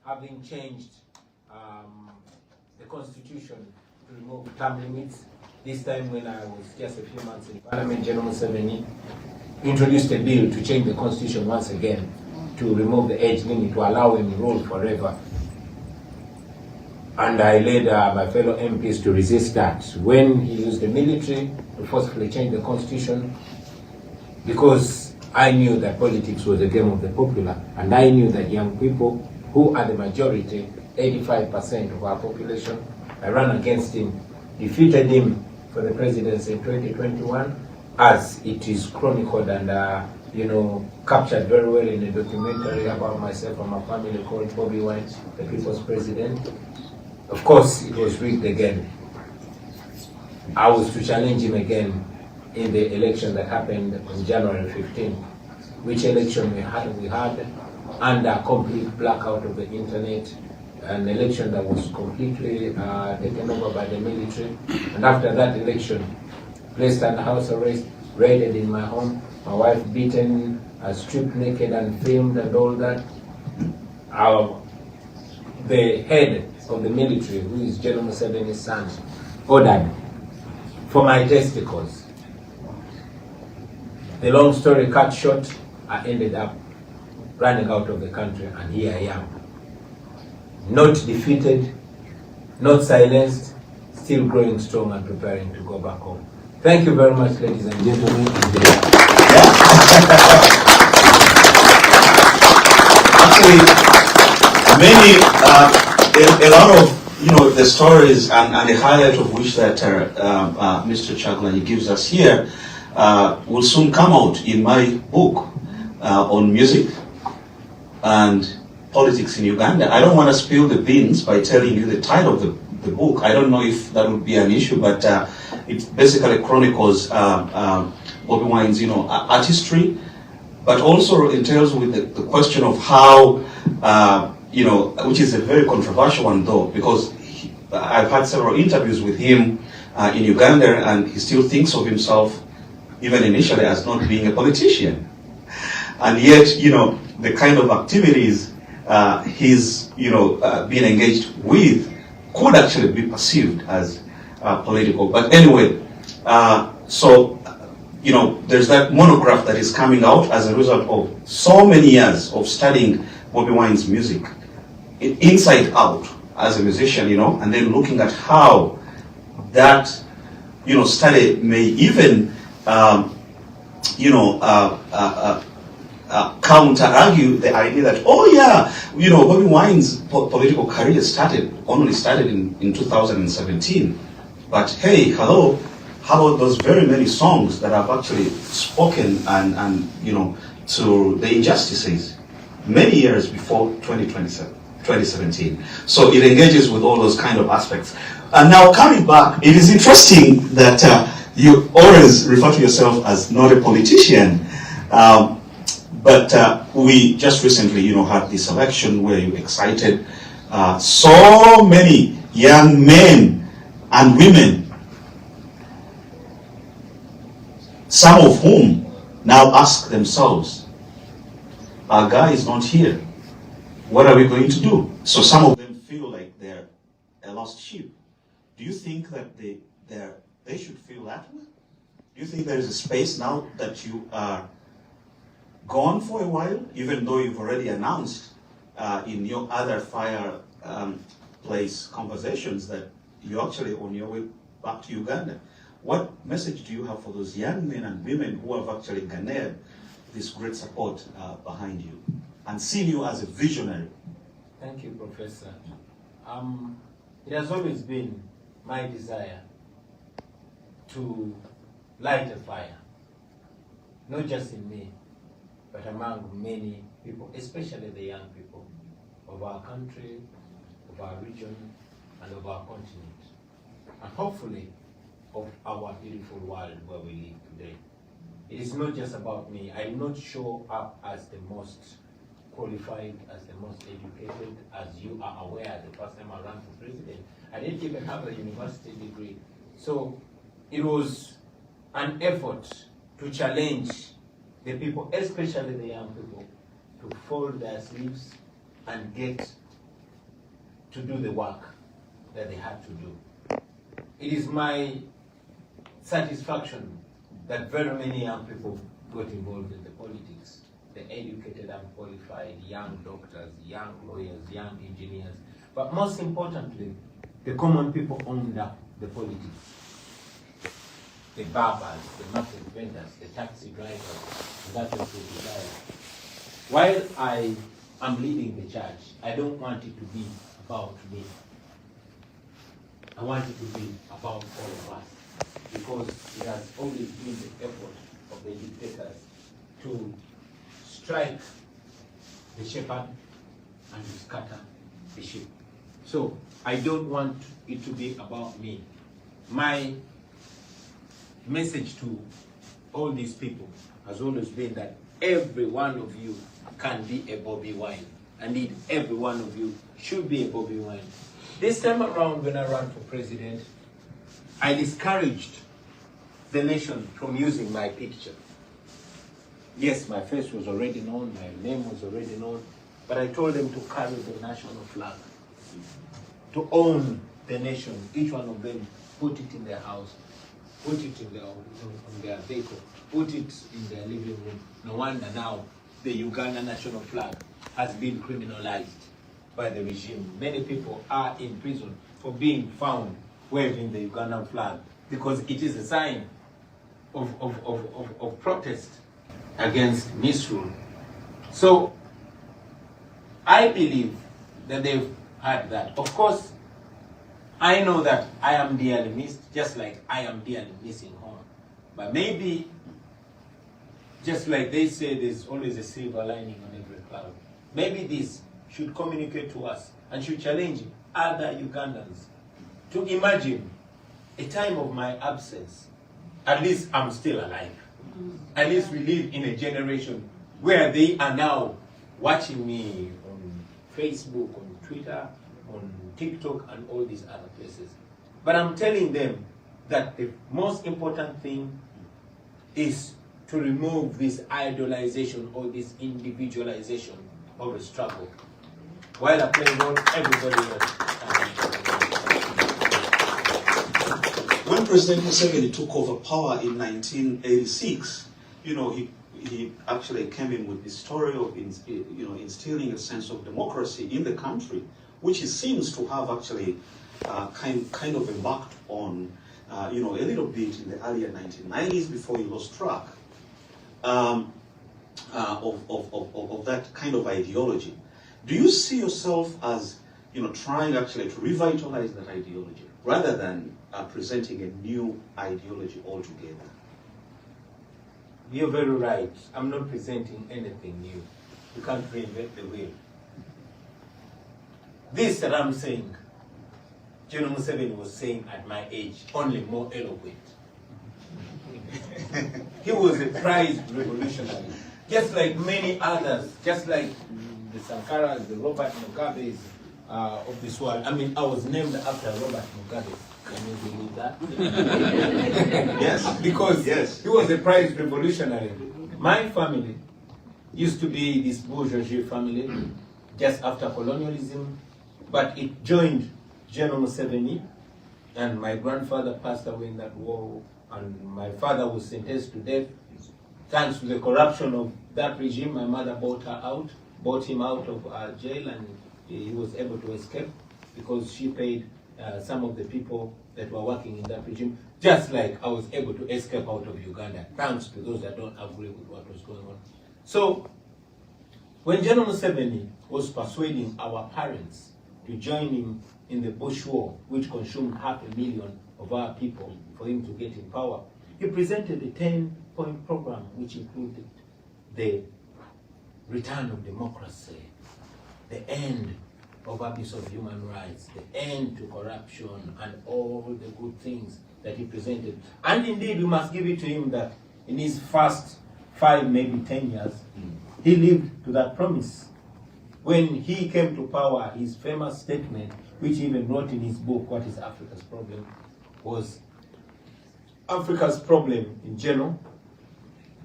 Having changed the constitution to remove term limits, this time when I was just a few months in Parliament, General Museveni introduced a bill to change the constitution once again to remove the age limit to allow him to rule forever. And I led my fellow MPs to resist that when he used the military to forcefully change the constitution, because I knew that politics was a game of the popular, and I knew that young people, who are the majority, 85% of our population, I ran against him, defeated him for the presidency in 2021, as it is chronicled and captured very well in a documentary about myself and my family called Bobi, the People's President. Of course, it was rigged again. I was to challenge him again in the election that happened on January 15th, which election we had under complete blackout of the internet, an election that was completely taken over by the military. And after that election, placed under house arrest, raided in my home, my wife beaten, stripped naked and filmed and all that. The head of the military, who is General Museveni's son, ordered for my testicles. The long story cut short, I ended up running out of the country, and here I am. Not defeated, not silenced, still growing strong and preparing to go back home. Thank you very much, ladies and gentlemen. Actually, a lot of the stories and the highlight of which that Mr. Kyagulanyi gives us here will soon come out in my book on music and politics in Uganda. I don't want to spill the beans by telling you the title of the book. I don't know if that would be an issue, but it basically chronicles Bobi Wine's artistry, but also entails with the question of how which is a very controversial one though, because I've had several interviews with him in Uganda, and he still thinks of himself, even initially, as not being a politician. And yet, the kind of activities he's, being engaged with could actually be perceived as political. But anyway, there's that monograph that is coming out as a result of so many years of studying Bobi Wine's music, inside out as a musician, and then looking at how that, study may even, counter-argue the idea that, Bobi Wine's political career only started in 2017. But hey, hello, how about those very many songs that have actually spoken and to the injustices many years before 2017. So it engages with all those kind of aspects. And now coming back, it is interesting that you always refer to yourself as not a politician. But we just recently, had this election where you excited so many young men and women, some of whom now ask themselves, our guy is not here. What are we going to do? So some of them feel like they're a lost sheep. Do you think that they should feel that way? Do you think there is a space now that you are gone for a while, even though you've already announced in your other fireplace conversations that you're actually on your way back to Uganda? What message do you have for those young men and women who have actually garnered this great support behind you and seen you as a visionary Thank you, Professor. It has always been my desire to light a fire, not just in me, but among many people, especially the young people of our country, of our region, and of our continent, and hopefully of our beautiful world where we live today. It is not just about me. I do not show up as the most qualified, as the most educated. As you are aware, the first time I ran for president, I didn't even have a university degree. So it was an effort to challenge the people, especially the young people, to fold their sleeves and get to do the work that they had to do. It is my satisfaction that very many young people got involved in the politics. The educated and qualified, young doctors, young lawyers, young engineers, but most importantly, the common people owned up the politics. The barbers, the market vendors, the taxi drivers, and that was the desire. While I am leading the church, I don't want it to be about me. I want it to be about all of us, because it has always been the effort of the dictators to strike the shepherd and to scatter the sheep. So I don't want it to be about me. My message to all these people has always been that every one of you can be a Bobi Wine. Indeed, every one of you should be a Bobi Wine. This time around, when I ran for president, I discouraged the nation from using my picture. Yes, my face was already known, my name was already known, but I told them to carry the national flag, to own the nation. Each one of them put it in their house, put it in on their vehicle, put it in their living room. No wonder now the Uganda national flag has been criminalized by the regime. Many people are in prison for being found waving the Ugandan flag because it is a sign of protest against misrule. So I believe that they've had that. Of course, I know that I am dearly missed, just like I am dearly missing home. But maybe, just like they say there's always a silver lining on every cloud, maybe this should communicate to us and should challenge other Ugandans to imagine a time of my absence. At least I'm still alive. At least we live in a generation where they are now watching me on Facebook, on Twitter, on TikTok, and all these other places. But I'm telling them that the most important thing is to remove this idolization or this individualization of the struggle. While I play role, everybody else. When President Museveni took over power in 1986, he actually came in with the story of instilling a sense of democracy in the country, which he seems to have actually kind of embarked on, a little bit in the earlier 1990s before he lost track of that kind of ideology. Do you see yourself as, trying actually to revitalize that ideology rather than presenting a new ideology altogether? You're very right. I'm not presenting anything new. You can't reinvent the wheel. This that I'm saying, General Museveni was saying at my age, only more eloquent. He was a prized revolutionary, just like many others, just like the Sankaras, the Robert Mugabes of this world. I mean, I was named after Robert Mugabe. Can you believe that? Yes. Because he was a prized revolutionary. My family used to be this bourgeoisie family just after colonialism, but it joined General Museveni, and my grandfather passed away in that war, and my father was sentenced to death. Thanks to the corruption of that regime, my mother bought him out of jail, and he was able to escape because she paid some of the people that were working in that regime, just like I was able to escape out of Uganda, thanks to those that don't agree with what was going on. So When General Museveni was persuading our parents to join him in the Bush War, which consumed 500,000 of our people for him to get in power, he presented a 10-point program which included the return of democracy, the end of abuse of human rights, the end to corruption, and all the good things that he presented. And indeed, we must give it to him that in his first 5, maybe 10 years, he lived to that promise. When he came to power, his famous statement, which he even wrote in his book, What is Africa's Problem?, was Africa's problem in general,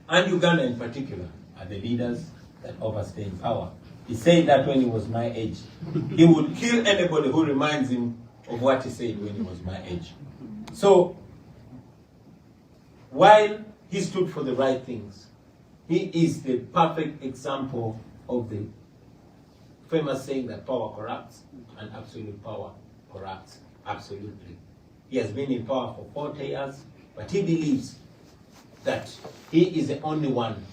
and Uganda in particular, are the leaders that overstay in power. He said that when he was my age. He would kill anybody who reminds him of what he said when he was my age. So, while he stood for the right things, he is the perfect example of the famous saying that power corrupts and absolute power corrupts absolutely. He has been in power for 40 years, but he believes that he is the only one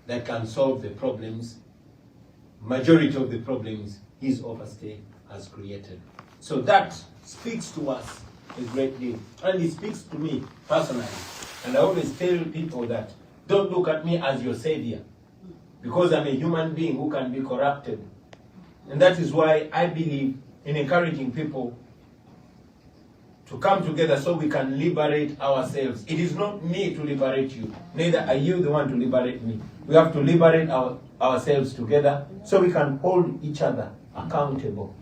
that can solve the problems, majority of the problems his overstay has created. So that speaks to us a great deal. And it speaks to me personally. And I always tell people that don't look at me as your savior, because I'm a human being who can be corrupted. And that is why I believe in encouraging people to come together so we can liberate ourselves. It is not me to liberate you, neither are you the one to liberate me. We have to liberate ourselves together so we can hold each other accountable.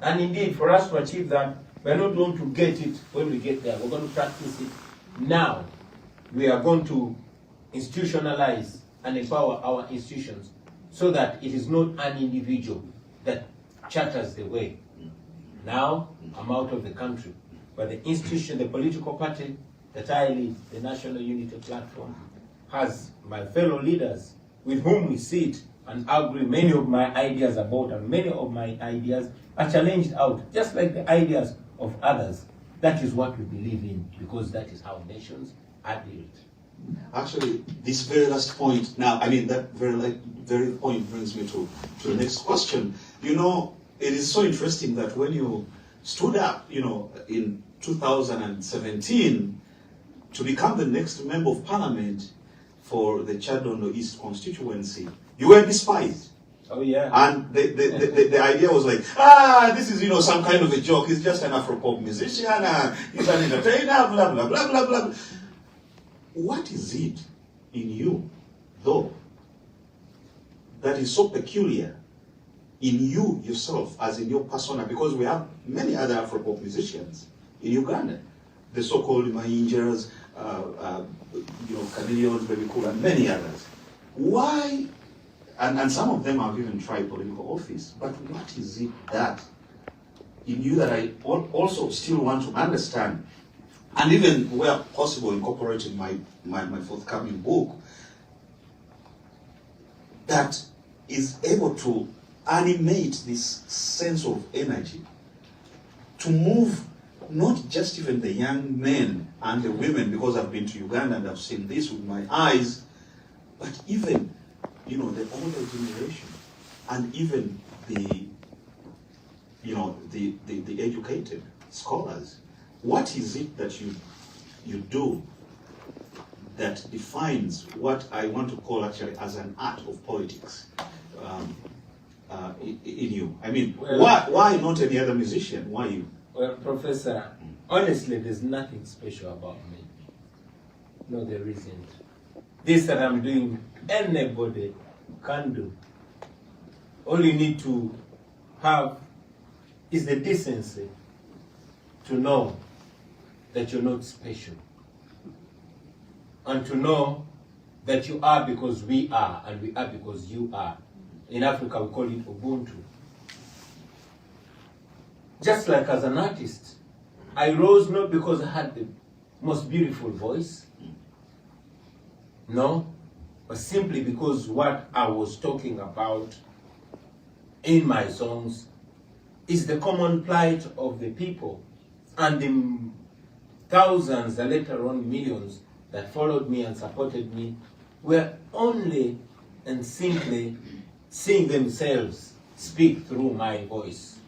And indeed, for us to achieve that, we're not going to get it when we get there. We're going to practice it now. We are going to institutionalize and empower our institutions so that it is not an individual that charters the way. Now, I'm out of the country. But the institution, the political party that I lead, the National Unity Platform, has my fellow leaders with whom we sit and agree many of my ideas about, and many of my ideas are challenged out, just like the ideas of others. That is what we believe in, because that is how nations are built. Actually, this very last point, now, I mean, that very point brings me to the next question. You know, it is so interesting that when you stood up, you know, in 2017 to become the next member of parliament for the Chadondo East constituency, you were despised. Oh yeah. And the idea was like, this is, you know, some kind of a joke. He's just an Afro-pop musician. He's an entertainer, blah, blah, blah, blah, blah. What is it in you, though, that is so peculiar in you yourself, as in your persona? Because we have many other Afro-pop musicians in Uganda, the so-called Mainjers, you know, Chameleons, Baby Cool, and many others. Why? And some of them have even tried political office. But what is it that in you that I also still want to understand, and even where possible incorporate in my forthcoming book, that is able to animate this sense of energy to move not just even the young men and the women, because I've been to Uganda and I've seen this with my eyes, but even, you know, the older generation and even the, you know, the educated scholars. What is it that you do that defines what I want to call actually as an art of politics in you? I mean, well, why not any other musician? Why you? Well, Professor, honestly, there's nothing special about me. No, there isn't. This that I'm doing, anybody can do. All you need to have is the decency to know that you're not special. And to know that you are because we are, and we are because you are. In Africa, we call it Ubuntu. Just like as an artist, I rose not because I had the most beautiful voice, no, but simply because what I was talking about in my songs is the common plight of the people, and the thousands and later on millions that followed me and supported me were only and simply seeing themselves speak through my voice.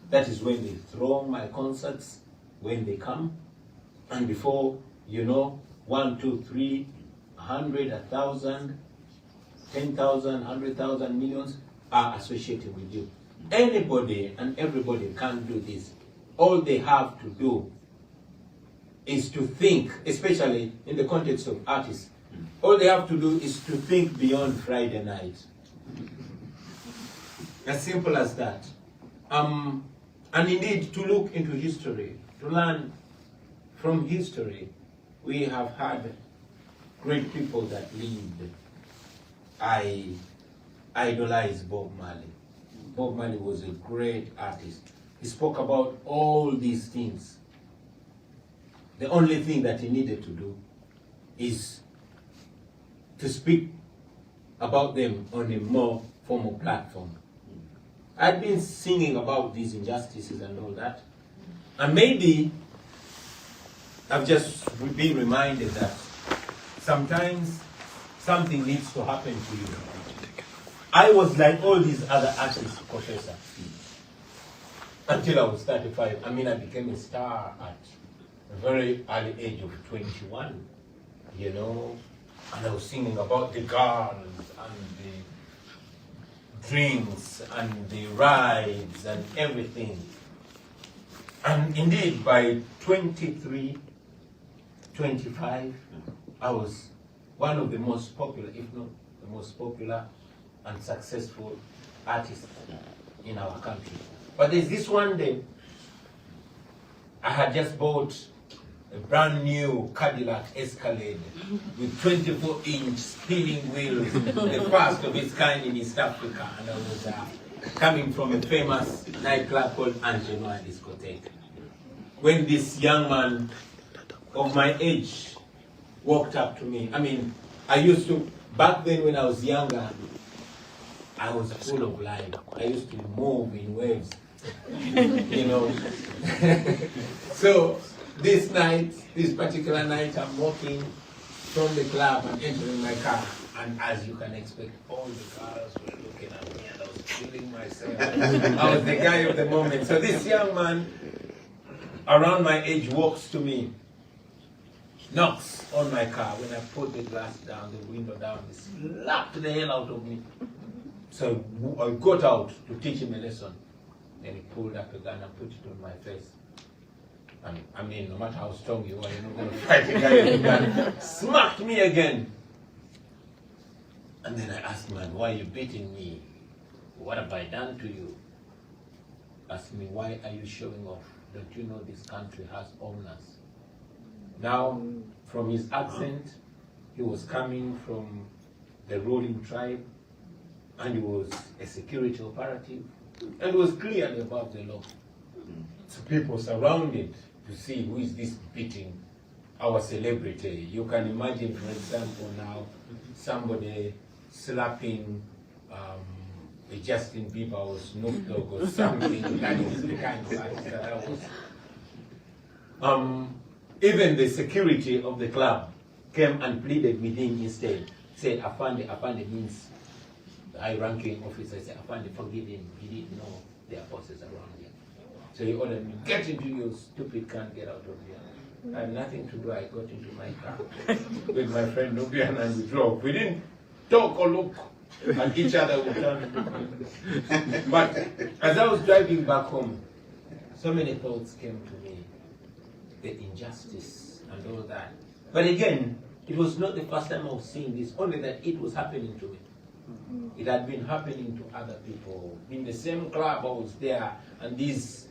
That is when they throng my concerts, when they come, and before you know, 1, 2, 3, 100, 1,000, 10,000, 100,000, millions are associated with you. Anybody and everybody can do this. All they have to do is to think, especially in the context of artists, all they have to do is to think beyond Friday night. As simple as that. And indeed, to look into history, to learn from history. We have had great people that lived. I idolize Bob Marley. Bob Marley was a great artist. He spoke about all these things. The only thing that he needed to do is to speak about them on a more formal platform. I've been singing about these injustices and all that, and maybe I've just been reminded that sometimes something needs to happen to you. I was like all these other artists, Professor, until I was 35. I mean, I became a star at a very early age of 21, you know, and I was singing about the girls and the drinks and the rides and everything. And indeed, by 23, 25, I was one of the most popular, if not the most popular and successful artists in our country. But there's this one day, I had just bought a brand new Cadillac Escalade with 24-inch spinning wheels, the first of its kind in East Africa, and I was coming from a famous nightclub called Angenoa Discotheque. When this young man of my age walked up to me, I mean, I used to, back then when I was younger, I was full of life. I used to move in waves, you know. So this particular night, I'm walking from the club and entering my car, and as you can expect, all the cars were looking at me, and I was feeling myself. I was the guy of the moment. So this young man, around my age, walks to me, knocks on my car. When I put the glass down, the window down, he slapped the hell out of me. So I got out to teach him a lesson. Then he pulled up a gun and put it on my face. And I mean, no matter how strong you are, you're not going to fight a guy with a gun. Smacked me again. And then I asked him, man, why are you beating me? What have I done to you? Asked me, why are you showing off? Don't you know this country has owners? Now, from his accent, he was coming from the ruling tribe, and he was a security operative, and was clearly above the law. So people surrounded to see who is this beating our celebrity. You can imagine, for example, now somebody slapping a Justin Bieber or Snoop Dogg or something. That is the kind of artist that I was. Even the security of the club came and pleaded with him instead. Said, Afande means the high-ranking officer. Said, Afande, forgive him. He didn't know there are bosses around here. So he ordered me, get into your stupid car, get out of here. I had nothing to do. I got into my car with my friend Nubian, and we drove. We didn't talk or look at each other. But as I was driving back home, so many thoughts came to me. The injustice and all that. But again, it was not the first time I was seeing this, only that it was happening to me. It had been happening to other people. In the same club I was there, and these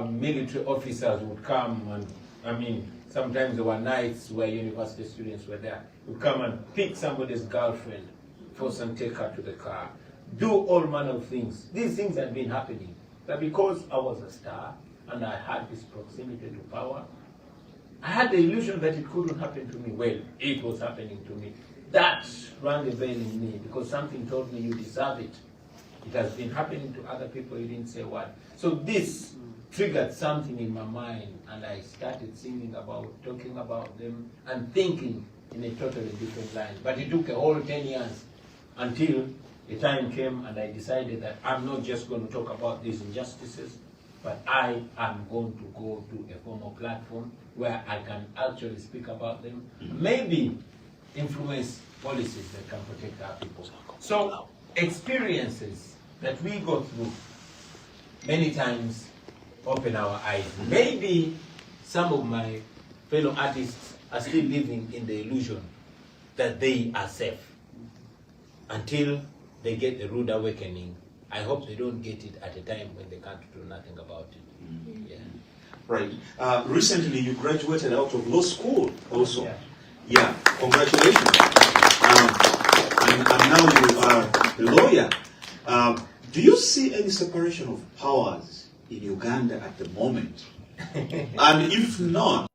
military officers would come, and I mean, sometimes there were nights where university students were there, would come and pick somebody's girlfriend, force and take her to the car, do all manner of things. These things had been happening. But because I was a star, and I had this proximity to power, I had the illusion that it couldn't happen to me. Well, it was happening to me. That rang a bell in me, because something told me you deserve it. It has been happening to other people, you didn't say what. So this triggered something in my mind, and I started singing about, talking about them, and thinking in a totally different line. But it took a whole 10 years until a time came and I decided that I'm not just going to talk about these injustices, but I am going to go to a formal platform where I can actually speak about them, maybe influence policies that can protect our people. So experiences that we go through many times open our eyes. Maybe some of my fellow artists are still living in the illusion that they are safe until they get the rude awakening. I hope they don't get it at a time when they can't do nothing about it. Yeah. Right. Recently, you graduated out of law school also. Yeah. Congratulations. And now you are a lawyer. Do you see any separation of powers in Uganda at the moment? And if not,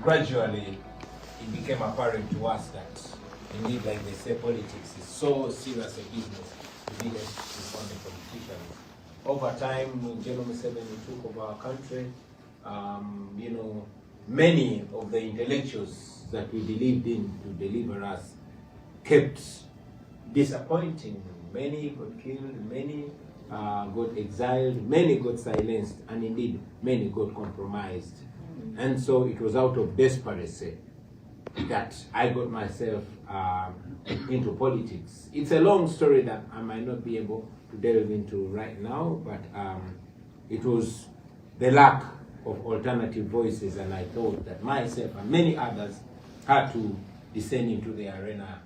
gradually it became apparent to us that indeed, like they say, politics is so serious a business, we needed to fund the politicians. Over time, when General Museveni took over our country, many of the intellectuals that we believed in to deliver us kept disappointing. Many got killed, many got exiled, many got silenced, and indeed many got compromised. And so it was out of desperation that I got myself into politics. It's a long story that I might not be able to delve into right now, but it was the lack of alternative voices, and I thought that myself and many others had to descend into the arena.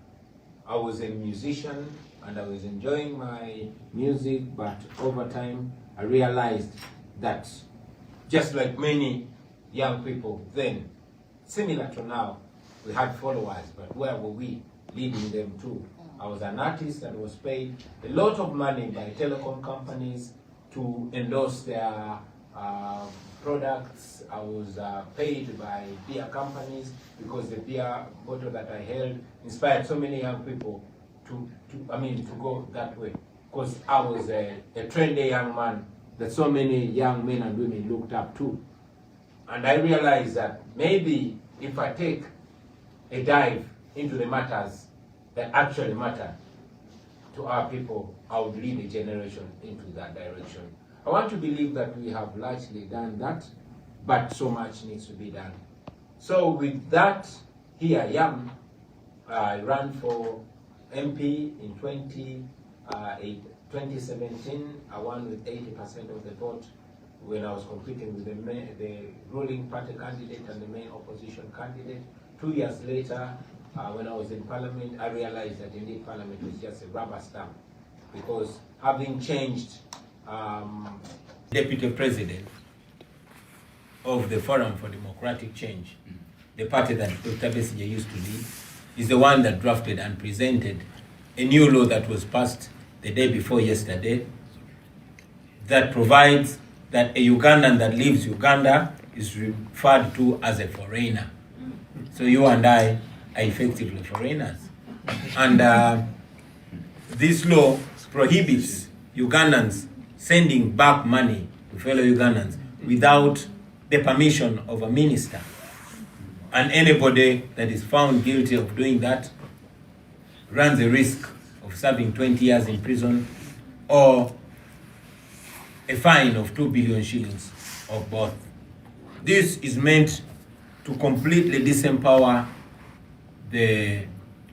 I was a musician and I was enjoying my music, but over time I realized that just like many young people then, similar to now, we had followers, but where were we leading them to? I was an artist that was paid a lot of money by telecom companies to endorse their products. I was paid by beer companies because the beer bottle that I held inspired so many young people to go that way. Because I was a trendy young man that so many young men and women looked up to. And I realized that maybe if I take a dive into the matters that actually matter to our people, I would lead a generation into that direction. I want to believe that we have largely done that, but so much needs to be done. So with that, here I am. I ran for MP in 2017. I won with 80% of the vote when I was competing with the ruling party candidate and the main opposition candidate. 2 years later, when I was in Parliament, I realized that indeed Parliament was just a rubber stamp, because having changed Deputy President of the Forum for Democratic Change, the party that Dr. Besigye used to lead, is the one that drafted and presented a new law that was passed the day before yesterday that provides that a Ugandan that leaves Uganda is referred to as a foreigner. So you and I are effectively foreigners. And this law prohibits Ugandans sending back money to fellow Ugandans without the permission of a minister. And anybody that is found guilty of doing that runs a risk of serving 20 years in prison or a fine of 2 billion shillings or both. This is meant to completely disempower the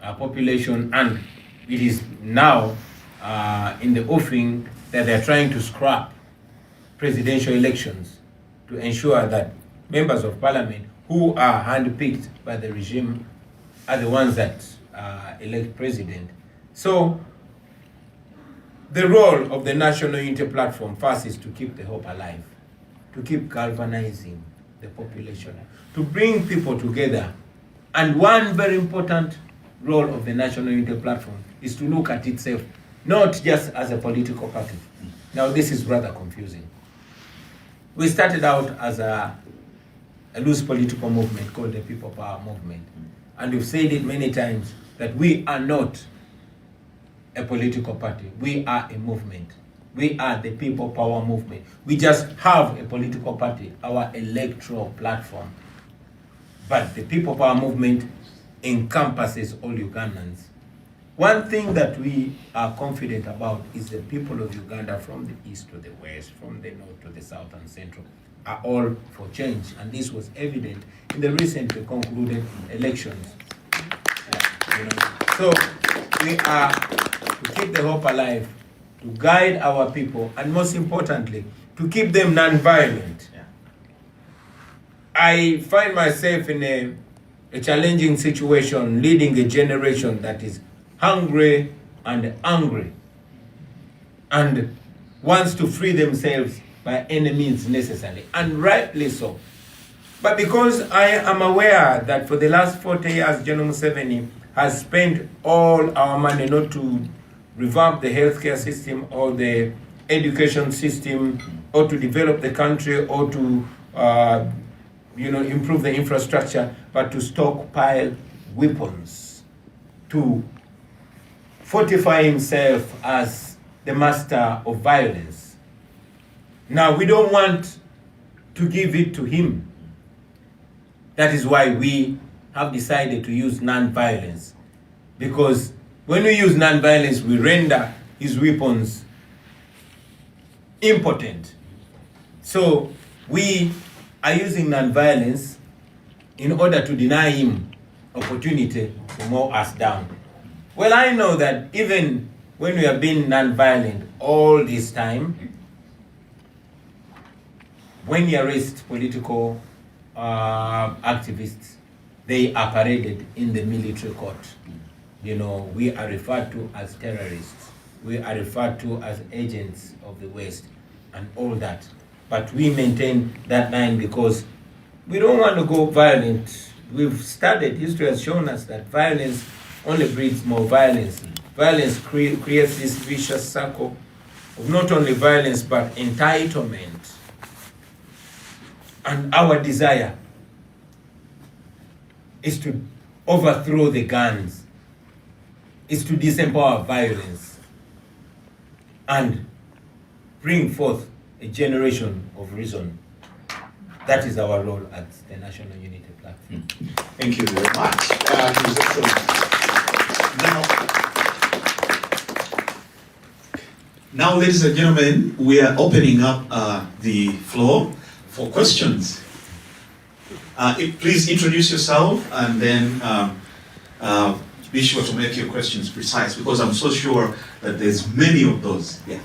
population, and it is now in the offing that they are trying to scrap presidential elections to ensure that members of parliament who are handpicked by the regime are the ones that elect president. So the role of the National Unity Platform first is to keep the hope alive, to keep galvanizing the population, to bring people together. And one very important role of the National Unity Platform is to look at itself not just as a political party. Now this is rather confusing. We started out as a loose political movement called the People Power Movement. And we've said it many times that we are not a political party. We are a movement. We are the People Power Movement. We just have a political party, our electoral platform. But the People Power Movement encompasses all Ugandans. One thing that we are confident about is the people of Uganda, from the east to the west, from the north to the south and central, are all for change. And this was evident in the recently concluded elections. So we are to keep the hope alive, to guide our people, and most importantly, to keep them non-violent. I find myself in a challenging situation, leading a generation that is hungry and angry and wants to free themselves by any means necessary, and rightly so. But because I am aware that for the last 40 years, General Museveni has spent all our money not to revamp the healthcare system or the education system or to develop the country or to improve the infrastructure, but to stockpile weapons, to fortify himself as the master of violence. Now, we don't want to give it to him. That is why we have decided to use non-violence. Because when we use non-violence, we render his weapons impotent. So we are using non-violence in order to deny him opportunity to mow us down. Well, I know that even when we have been non-violent all this time, when you arrest political activists, they are paraded in the military court. You know, we are referred to as terrorists. We are referred to as agents of the West and all that. But we maintain that line because we don't want to go violent. We've studied, history has shown us that violence only breeds more violence. Violence creates this vicious circle of not only violence but entitlement. And our desire is to overthrow the guns, is to disempower violence, and bring forth a generation of reason. That is our role at the National Unity Platform. Thank you very much. His Excellency. Now, ladies and gentlemen, we are opening up the floor for questions. Please introduce yourself and then be sure to make your questions precise because I'm so sure that there's many of those. Yeah.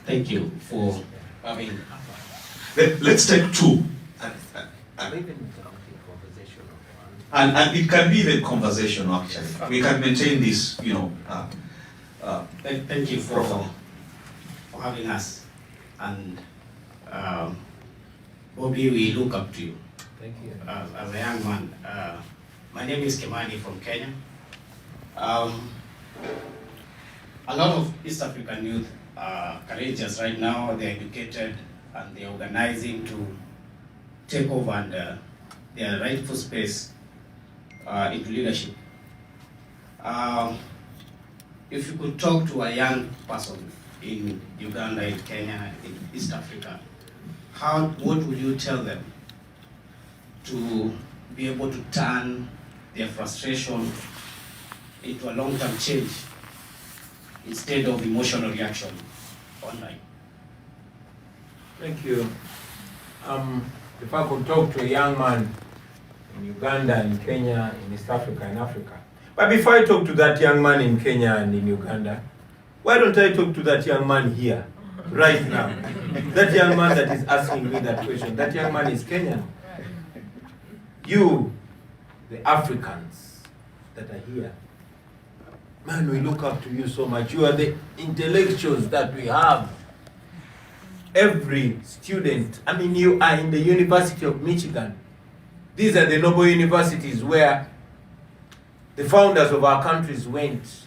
Thank you for having. Let's take two. And it can be the conversation actually. We can maintain this, you know. Thank you for having us. And Bobi, we look up to you. Thank you. As a young man. My name is Kimani from Kenya. A lot of East African youth are courageous right now. They're educated and they're organizing to take over and their rightful space into leadership. If you could talk to a young person in Uganda, in Kenya, in East Africa, what would you tell them to be able to turn their frustration into a long-term change instead of emotional reaction online? Thank you. If I could talk to a young man in Uganda, in Kenya, in East Africa, in Africa. But before I talk to that young man in Kenya and in Uganda, why don't I talk to that young man here, right now? That young man that is asking me that question, that young man is Kenyan. You, the Africans that are here, man, we look up to you so much. You are the intellectuals that we have. Every student, I mean, you are in the University of Michigan. These are the noble universities where the founders of our countries went.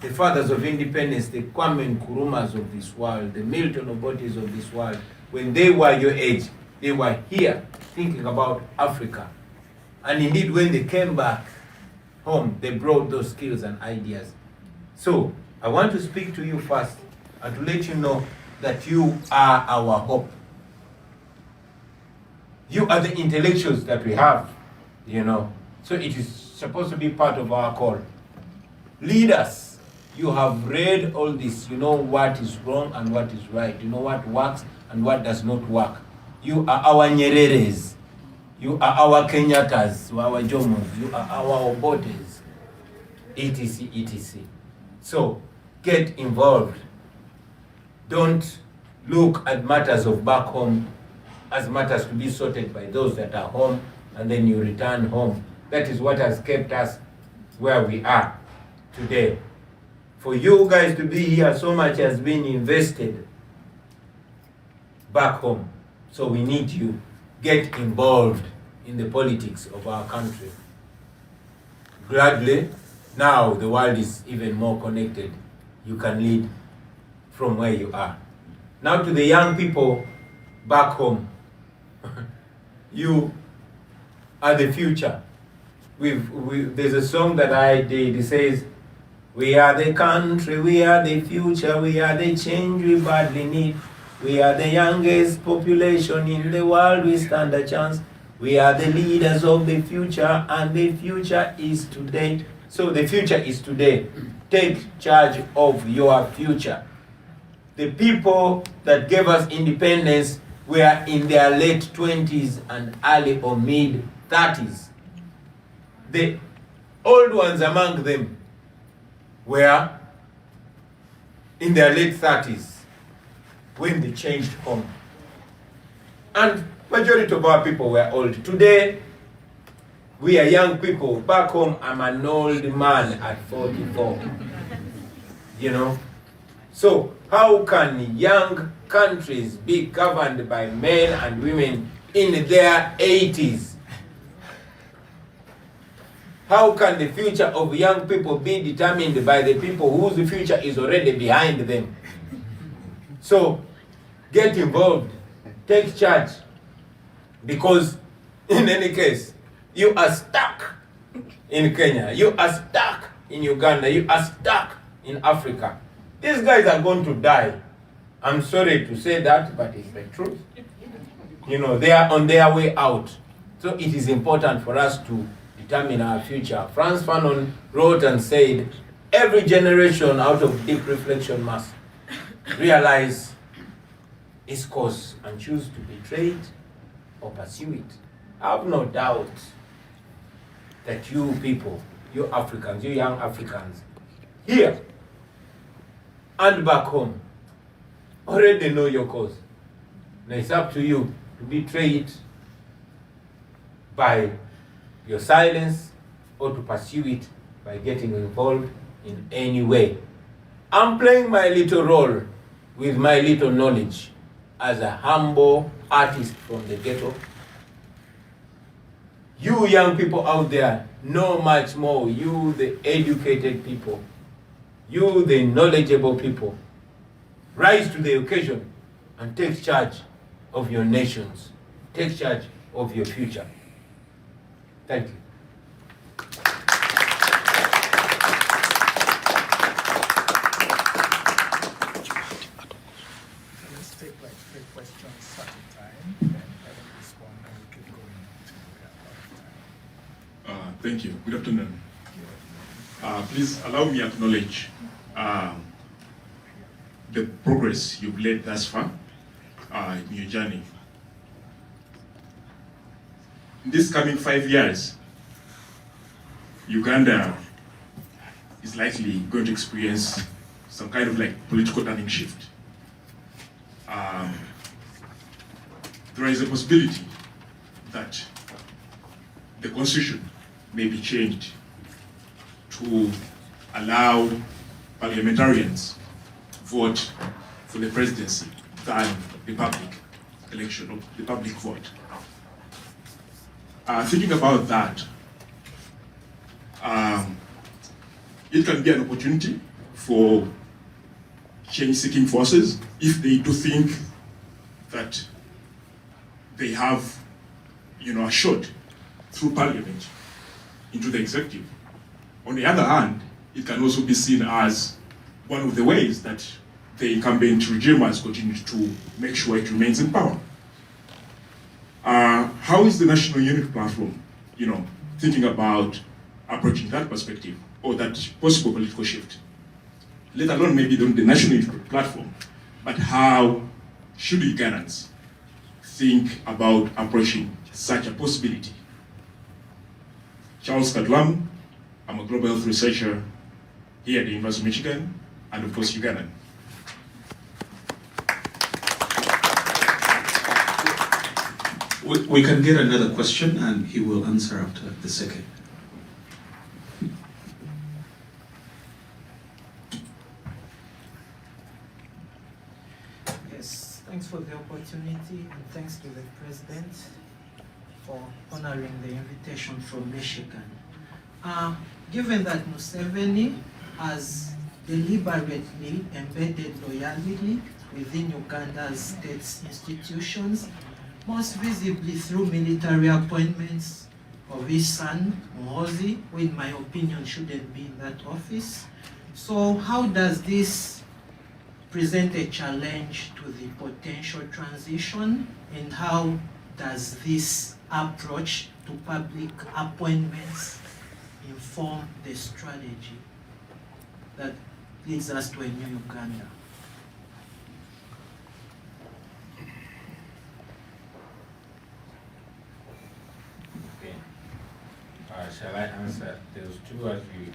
The fathers of independence, the Kwame Nkrumahs of this world, the Milton Obotes of this world. When they were your age, they were here thinking about Africa. And indeed, when they came back home, they brought those skills and ideas. So, I want to speak to you first and to let you know that you are our hope. You are the intellectuals that we have, you know. So it is supposed to be part of our call. Leaders, you have read all this. You know what is wrong and what is right. You know what works and what does not work. You are our Nyereres. You are our Kenyattas, you are our Jomos, you are our Obotes, etc., etc. So, get involved. Don't look at matters of back home as matters to be sorted by those that are home and then you return home. That is what has kept us where we are today. For you guys to be here, so much has been invested back home. So we need you. Get involved in the politics of our country. Gladly, now the world is even more connected. You can lead from where you are. Now to the young people back home. You are the future. There's a song that I did. It says, we are the country, we are the future, we are the change we badly need. We are the youngest population in the world, we stand a chance. We are the leaders of the future, and the future is today. So the future is today. Take charge of your future. The people that gave us independence were in their late 20s and early or mid 30s. The old ones among them were in their late 30s when they changed home. And majority of our people were old. Today, we are young people. Back home, I'm an old man at 44. You know? So, how can young countries be governed by men and women in their 80s? How can the future of young people be determined by the people whose future is already behind them? So, get involved, take charge, because in any case, you are stuck in Kenya, you are stuck in Uganda, you are stuck in Africa. These guys are going to die. I'm sorry to say that, but it's the truth. You know, they are on their way out. So it is important for us to determine our future. Franz Fanon wrote and said, every generation out of deep reflection must realize its course and choose to betray it or pursue it. I have no doubt that you people, you Africans, you young Africans, here and back home, already know your cause. Now it's up to you to betray it by your silence or to pursue it by getting involved in any way. I'm playing my little role with my little knowledge as a humble artist from the ghetto. You young people out there know much more. You, the educated people. You, the knowledgeable people. Rise to the occasion and take charge of your nations. Take charge of your future. Thank you. Let's take like 3 questions at a time, and I will respond and we keep going until we are out of time. Thank you. Good afternoon. Please allow me to acknowledge the progress you've led thus far in your journey. In this coming 5 years, Uganda is likely going to experience some kind of like political turning shift. There is a possibility that the constitution may be changed to allow parliamentarians to vote for the presidency than the public election or the public vote. Thinking about that, it can be an opportunity for change-seeking forces if they do think that they have, a shot through parliament into the executive. On the other hand, it can also be seen as one of the ways that the incumbent regime has continued to make sure it remains in power. How is the National Unity Platform, thinking about approaching that perspective or that possible political shift? Let alone maybe the National Unity Platform, but how should Ugandans think about approaching such a possibility? Charles Kadlamu, I'm a global health researcher here at the University of Michigan, and of course Ugandan. We can get another question and he will answer after the second. Yes, thanks for the opportunity and thanks to the President for honoring the invitation from Michigan. Given that Museveni has deliberately embedded loyalty within Uganda's state institutions, most visibly through military appointments of his son, Muhoozi, who in my opinion shouldn't be in that office. So how does this present a challenge to the potential transition, and how does this approach to public appointments inform the strategy that leads us to a new Uganda? Okay. Shall I answer those two as we?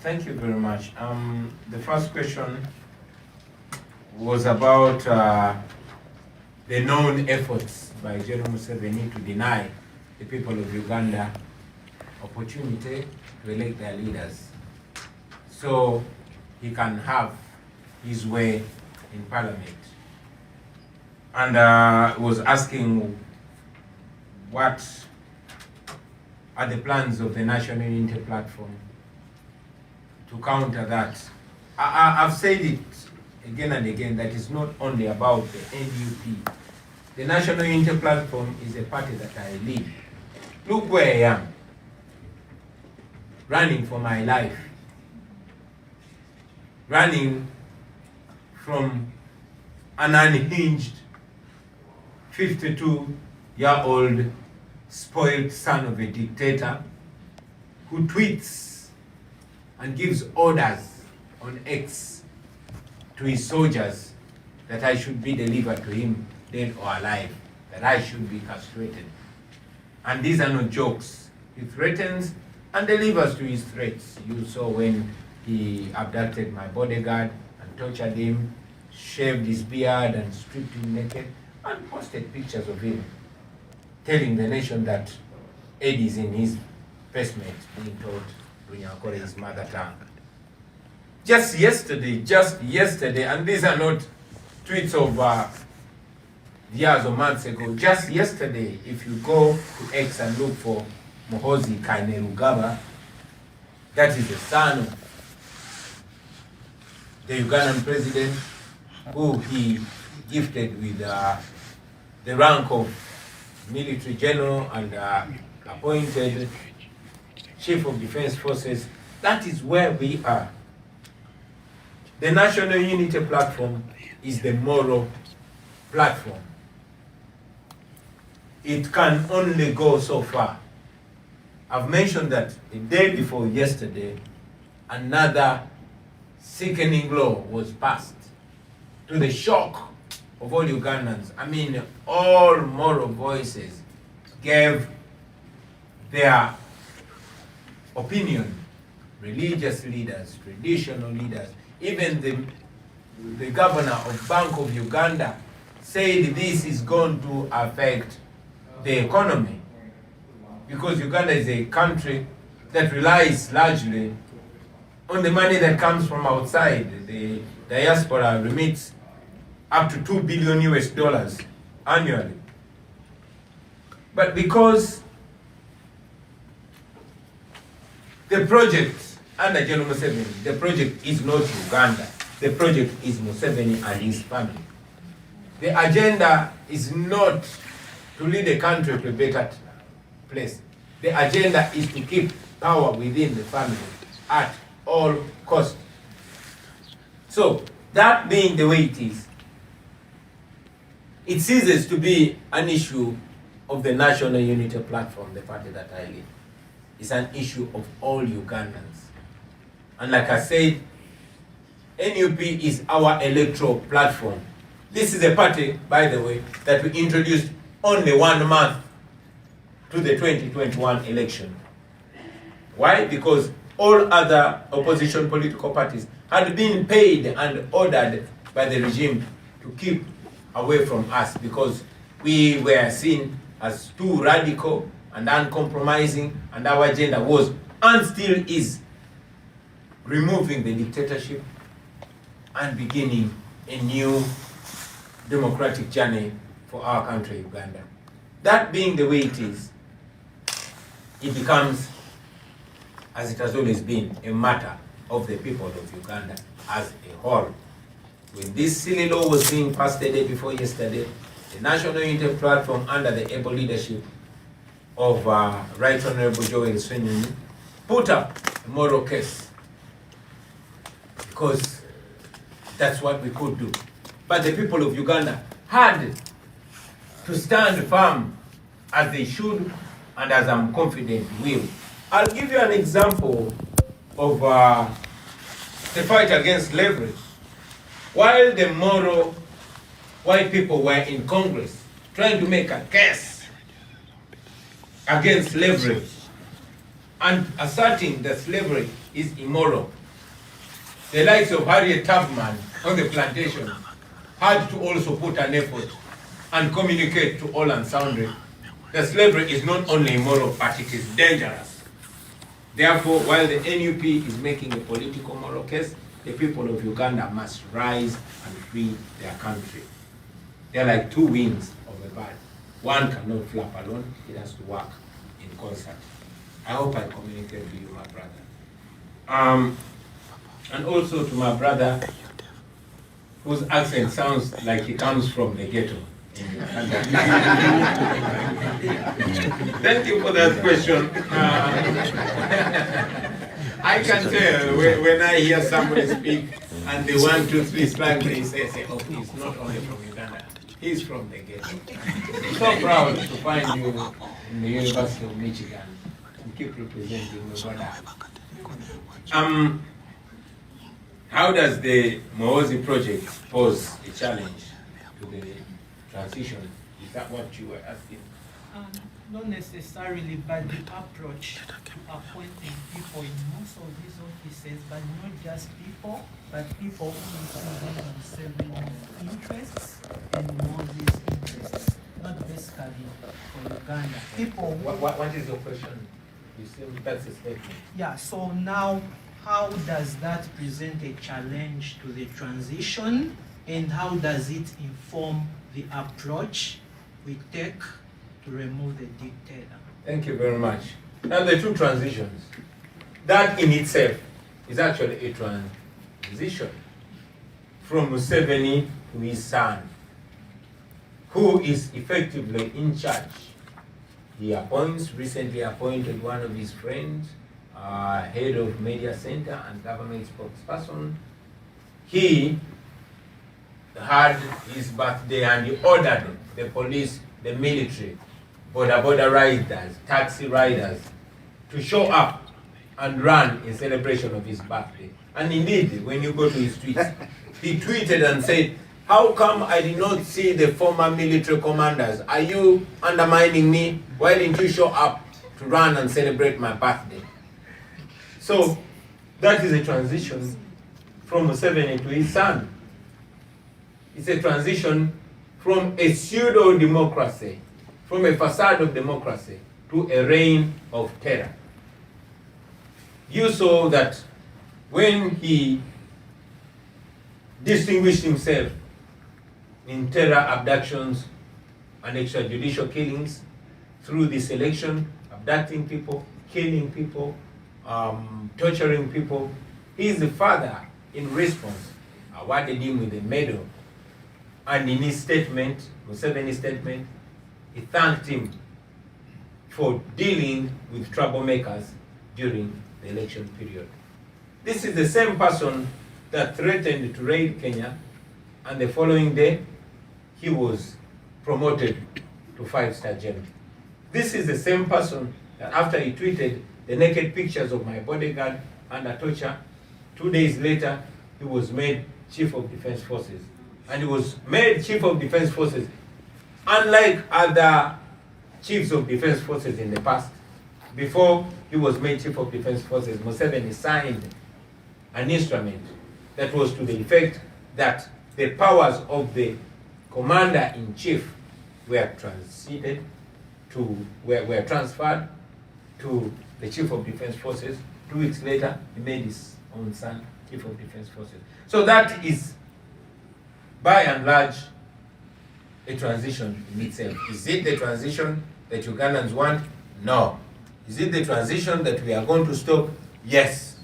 Thank you very much. The first question was about the known efforts by General Museveni to deny the people of Uganda opportunity to elect their leaders, so he can have his way in parliament. And was asking what are the plans of the National Unity Platform to counter that. I've said it again and again that it's not only about the NUP. The National Unity Platform is a party that I lead. Look where I am, running for my life, running from an unhinged 52-year-old spoiled son of a dictator who tweets and gives orders on X to his soldiers that I should be delivered to him, dead or alive, that I should be castrated. And these are not jokes. He threatens and delivers to his threats. You saw when he abducted my bodyguard and tortured him, shaved his beard and stripped him naked, and posted pictures of him, telling the nation that Eddie is in his basement being taught Runyakore, his mother tongue. Just yesterday, and these are not tweets of years or months ago, just yesterday, if you go to X and look for Muhoozi Kainerugaba, that is the son of the Ugandan president, who he gifted with the rank of military general and appointed chief of defense forces. That is where we are. The National Unity Platform is the moral platform. It can only go so far. I've mentioned that the day before yesterday, another sickening law was passed, to the shock of all Ugandans. I mean, all moral voices gave their opinion. Religious leaders, traditional leaders, even the governor of Bank of Uganda said this is going to affect the economy, because Uganda is a country that relies largely on the money that comes from outside. The diaspora remits up to $2 billion annually. But because the project under General Museveni, the project is not Uganda, the project is Museveni and his family. The agenda is not to lead the country to a better place. The agenda is to keep power within the family at all costs. So, that being the way it is, it ceases to be an issue of the National Unity Platform, the party that I lead. It's an issue of all Ugandans. And like I said, NUP is our electoral platform. This is a party, by the way, that we introduced only 1 month to the 2021 election. Why? Because all other opposition political parties had been paid and ordered by the regime to keep away from us, because we were seen as too radical and uncompromising, and our agenda was, and still is, removing the dictatorship and beginning a new democratic journey for our country, Uganda. That being the way it is, it becomes, as it has always been, a matter of the people of Uganda as a whole. When this silly law was being passed the day before yesterday, the National Unity Platform, under the able leadership of Right Honorable Joel Swenyini, put up a moral case, because that's what we could do. But the people of Uganda had to stand firm as they should and as I'm confident will. I'll give you an example of the fight against slavery. While the Moro white people were in Congress trying to make a case against slavery and asserting that slavery is immoral, the likes of Harriet Tubman on the plantation had to also put an effort and communicate to all and sundry that slavery is not only immoral, but it is dangerous. Therefore, while the NUP is making a political moral case, the people of Uganda must rise and free their country. They're like two wings of a bird. One cannot flap alone, it has to work in concert. I hope I communicate to you, my brother. And also to my brother, whose accent sounds like he comes from the ghetto. Thank you for that question. I can tell when I hear somebody speak and the 1, 2, 3 slang, they say, oh, he's not only from Uganda, he's from the ghetto. I'm so proud to find you in the University of Michigan and keep representing my brother. How does the Moozi project pose a challenge to the transition? Is that what you were asking? Not necessarily, but the approach to appointing people in most of these offices, but not just people, but people who represent themselves interests and Moozi's interests, not basically for Uganda. People. What is your question? You seem that's a statement. Yeah. So now, how does that present a challenge to the transition, and how does it inform the approach we take to remove the dictator? Thank you very much. Now the two transitions. That in itself is actually a transition from Museveni to his son, who is effectively in charge. He recently appointed one of his friends, head of media center and government spokesperson. He had his birthday and he ordered the police, the military, border riders, taxi riders to show up and run in celebration of his birthday. And indeed, when you go to his tweets, he tweeted and said, how come I did not see the former military commanders? Are you undermining me? Why didn't you show up to run and celebrate my birthday? So that is a transition from Museveni to his son. It's a transition from a pseudo-democracy, from a facade of democracy, to a reign of terror. You saw that when he distinguished himself in terror abductions and extrajudicial killings through this election, abducting people, killing people, torturing people, his father, in response, awarded him with a medal. And in his statement, Museveni's statement, he thanked him for dealing with troublemakers during the election period. This is the same person that threatened to raid Kenya, and the following day, he was promoted to 5-star general. This is the same person that after he tweeted the naked pictures of my bodyguard under torture, 2 days later, he was made Chief of Defense Forces. And he was made Chief of Defense Forces. Unlike other Chiefs of Defense Forces in the past, before he was made Chief of Defense Forces, Museveni signed an instrument that was to the effect that the powers of the Commander-in-Chief were transferred to the Chief of Defense Forces. 2 weeks later, he made his own son Chief of Defense Forces. So that is, by and large, a transition in itself. Is it the transition that Ugandans want? No. Is it the transition that we are going to stop? Yes.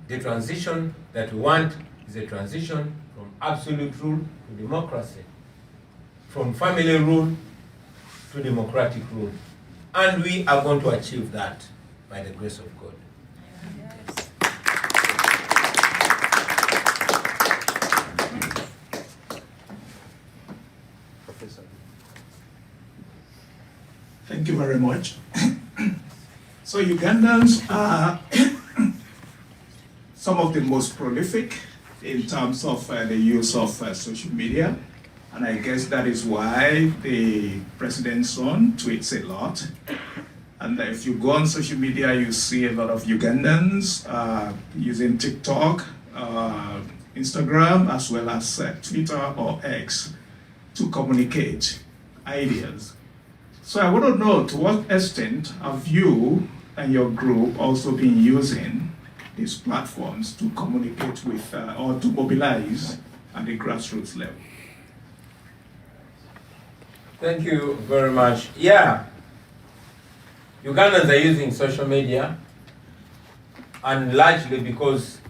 The transition that we want is a transition from absolute rule to democracy, from family rule to democratic rule. And we are going to achieve that by the grace of God. you very much. So Ugandans are some of the most prolific in terms of the use of social media. And I guess that is why the president's son tweets a lot. And if you go on social media, you see a lot of Ugandans using TikTok, Instagram, as well as Twitter or X to communicate ideas. So I want to know, to what extent have you and your group also been using these platforms to communicate with or to mobilize at the grassroots level? Thank you very much. Yeah, Ugandans are using social media, and largely because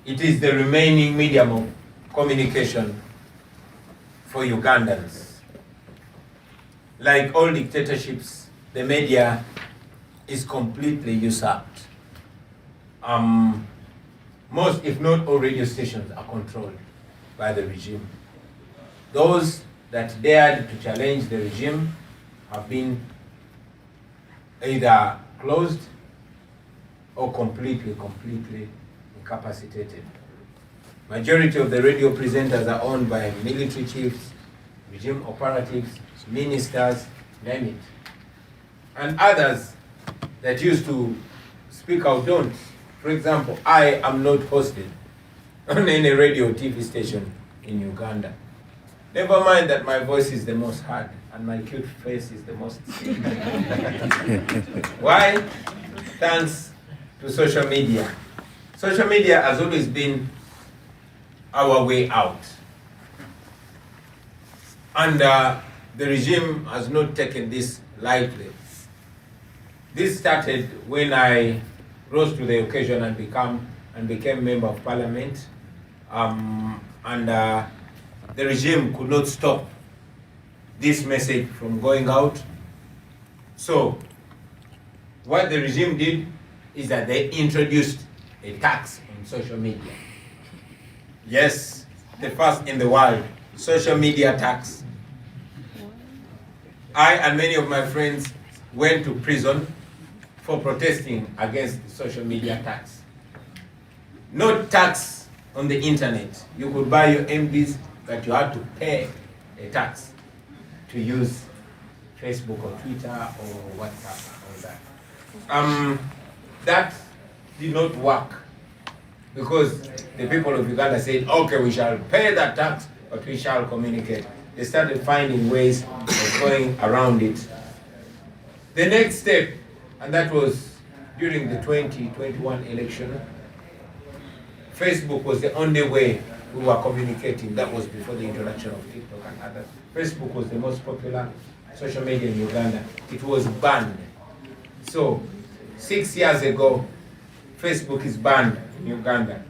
it is the remaining medium of communication for Ugandans. Like all dictatorships, the media is completely usurped. Most, if not all, radio stations are controlled by the regime. Those that dared to challenge the regime have been either closed or completely incapacitated. Majority of the radio presenters are owned by military chiefs, regime operatives, ministers, name it. And others that used to speak out don't. For example, I am not hosted on any radio or TV station in Uganda. Never mind that my voice is the most heard and my cute face is the most seen. Why? Thanks to social media. Social media has always been our way out. And the regime has not taken this lightly. This started when I rose to the occasion and became member of parliament. The regime could not stop this message from going out. So what the regime did is that they introduced a tax on social media. Yes, the first in the world, social media tax. I and many of my friends went to prison for protesting against the social media tax. No tax on the internet. You could buy your MBs, but you had to pay a tax to use Facebook or Twitter or WhatsApp or that. That did not work because the people of Uganda said, okay, we shall pay that tax, but we shall communicate. They started finding ways of going around it. The next step, and that was during the 2021 election, Facebook was the only way we were communicating. That was before the introduction of TikTok and others. Facebook was the most popular social media in Uganda. It was banned. So 6 years ago, Facebook is banned in Uganda.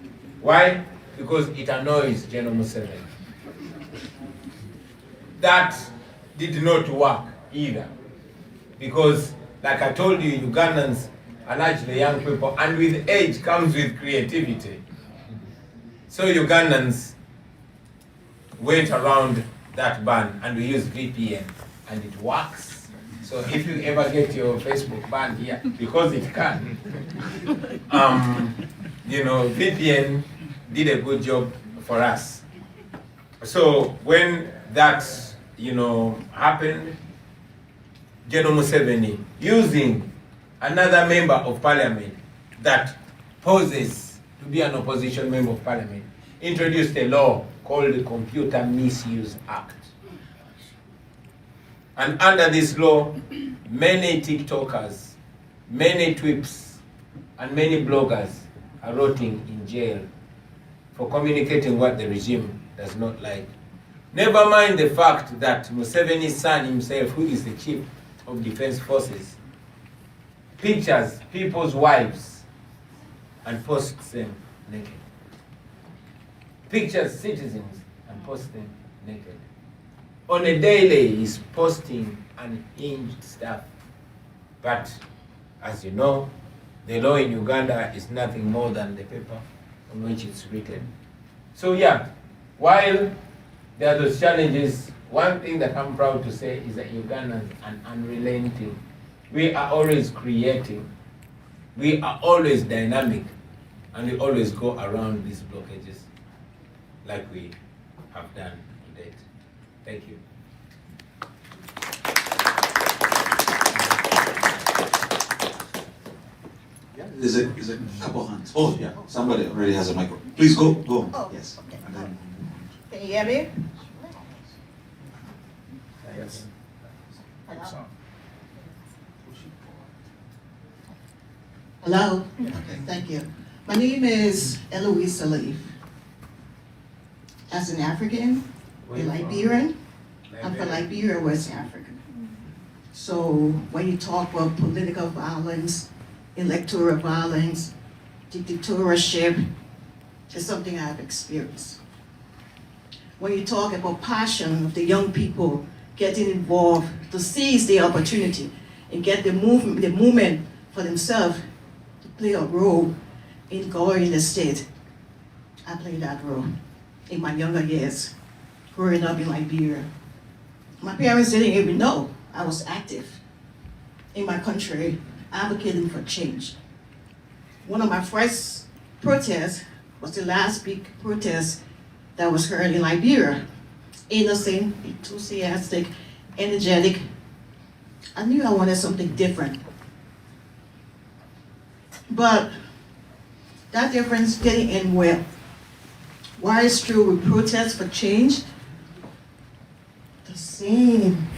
Why? Because it annoys General Museveni. That did not work either. Because, like I told you, Ugandans are largely young people, and with age comes with creativity. So Ugandans went around that ban, and we use VPN, and it works. So if you ever get your Facebook banned here, because it can, VPN did a good job for us. So when that, happened, General Museveni, using another member of parliament that poses to be an opposition member of parliament, introduced a law called the Computer Misuse Act. And under this law, many TikTokers, many Twips, and many bloggers are rotting in jail for communicating what the regime does not like. Never mind the fact that Museveni's son himself, who is the chief of defense forces, pictures people's wives and posts them naked. Pictures citizens and posts them naked. On a daily, he's posting unhinged stuff. But as you know, the law in Uganda is nothing more than the paper on which it's written. So yeah, while there are those challenges, one thing that I'm proud to say is that Ugandans are unrelenting We are always creating. We are always dynamic. And we always go around these blockages like we have done to date. Thank you. Yeah, there's a couple hands. Oh, yeah, somebody already has a microphone. Please go. Oh, Yes. okay. And then- Can you hear me? Yes. Hello? Hello? Okay, thank you. My name is Eloise Salif. As an African, a Liberian, I'm from Liberia, West Africa. So when you talk about political violence, electoral violence, dictatorship, it's something I've experienced. When you talk about passion of the young people getting involved to seize the opportunity and get the movement for themselves to play a role in governing the state, I played that role in my younger years, growing up in Liberia. My parents didn't even know I was active in my country, advocating for change. One of my first protests was the last big protest that was heard in Liberia. Innocent, enthusiastic, energetic. I knew I wanted something different. But that difference didn't end well. Why it's true we protest for change, the same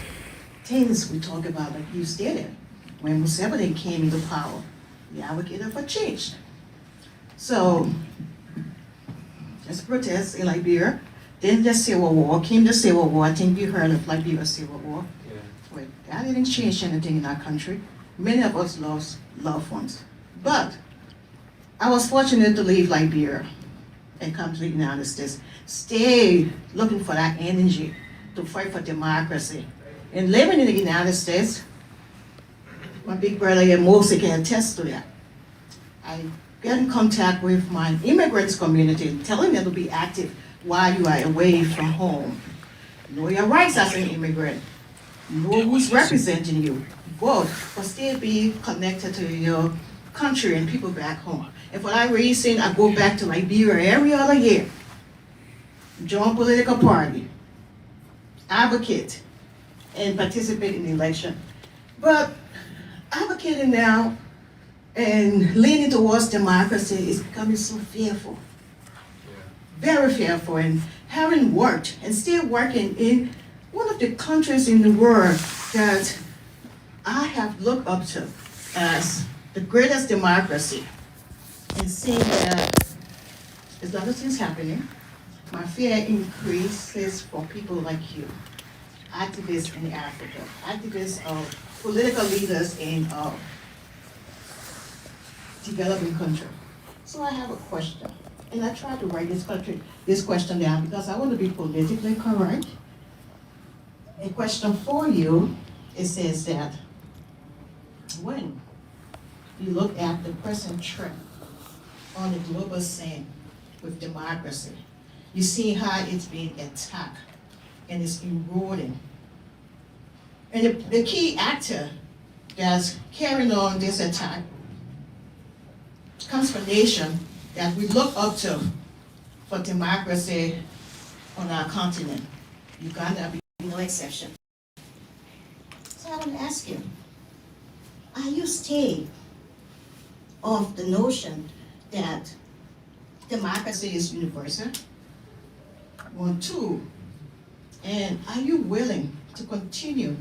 things we talk about, like you stated, when Museveni came into power, he advocated for change. So, there's protests in Liberia. Then the Civil War, came the Civil War. I think you heard of Liberia's Civil War. Yeah. Well, that didn't change anything in our country. Many of us lost loved ones. But I was fortunate to leave Liberia and come to the United States. Stay looking for that energy to fight for democracy. And living in the United States, my big brother here, Mosey, can attest to that. I get in contact with my immigrants community, telling them to be active while you are away from home. Know your rights as an immigrant. Know who's representing you. Vote, but still be connected to your country and people back home. And for that reason, I go back to Liberia every other year. Join political party, advocate, and participate in the election. But advocating now and leaning towards democracy is becoming so fearful. Very fearful, and having worked and still working in one of the countries in the world that I have looked up to as the greatest democracy, and seeing that there's a lot of things happening, my fear increases for people like you, activists in Africa, activists of political leaders in developing country. So I have a question. And I tried to write this question down because I want to be politically correct. A question for you, it says that when you look at the present trend on the global scene with democracy, you see how it's being attacked and it's eroding. And the key actor that's carrying on this attack comes from a nation that we look up to for democracy on our continent. Uganda being no exception. So I want to ask you, are you staying of the notion that democracy is universal? 1, 2, and are you willing to continue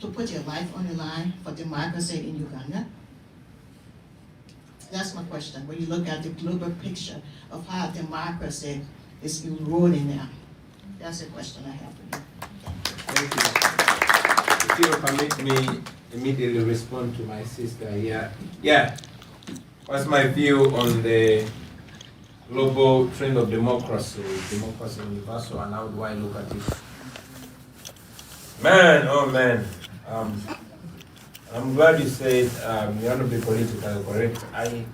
to put your life on the line for democracy in Uganda? That's my question. When you look at the global picture of how democracy is eroding now, that's the question I have for you. Thank you. If you permit me immediately respond to my sister here. Yeah. What's my view on the global trend of democracy universal, and how do I look at it? Man, oh man. I'm glad you said you want to be politically correct. I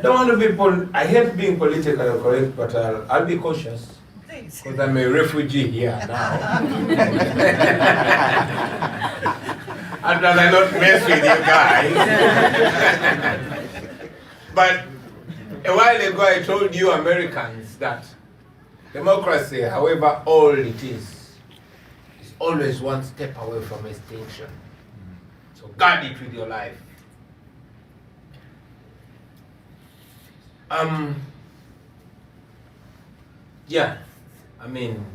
don't want to be I hate being politically correct, but I'll be cautious because I'm a refugee here now. I'd rather not mess with you guys. But a while ago I told you Americans that democracy, however old it is always one step away from extinction. So guard it with your life. Yeah, I mean,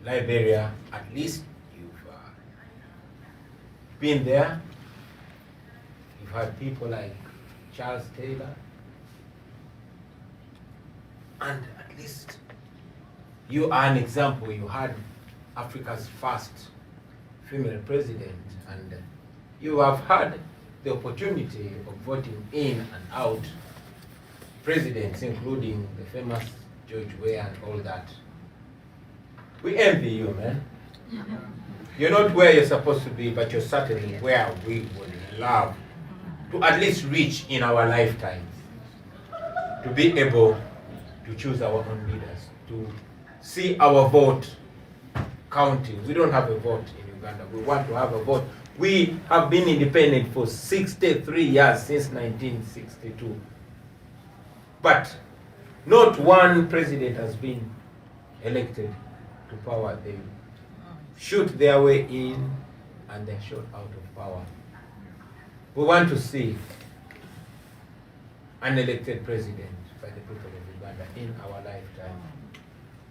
Liberia, at least you've been there. You've had people like Charles Taylor, and at least you are an example. You had Africa's first female president, and you have had the opportunity of voting in and out presidents, including the famous George Weah and all that. We envy you, man. You're not where you're supposed to be, but you're certainly where we would love to at least reach in our lifetimes, to be able to choose our own leaders, to see our vote counting. We don't have a vote in Uganda. We want to have a vote. We have been independent for 63 years, since 1962. But not one president has been elected to power. They shoot their way in and they're shot out of power. We want to see an elected president by the people of Uganda in our lifetime.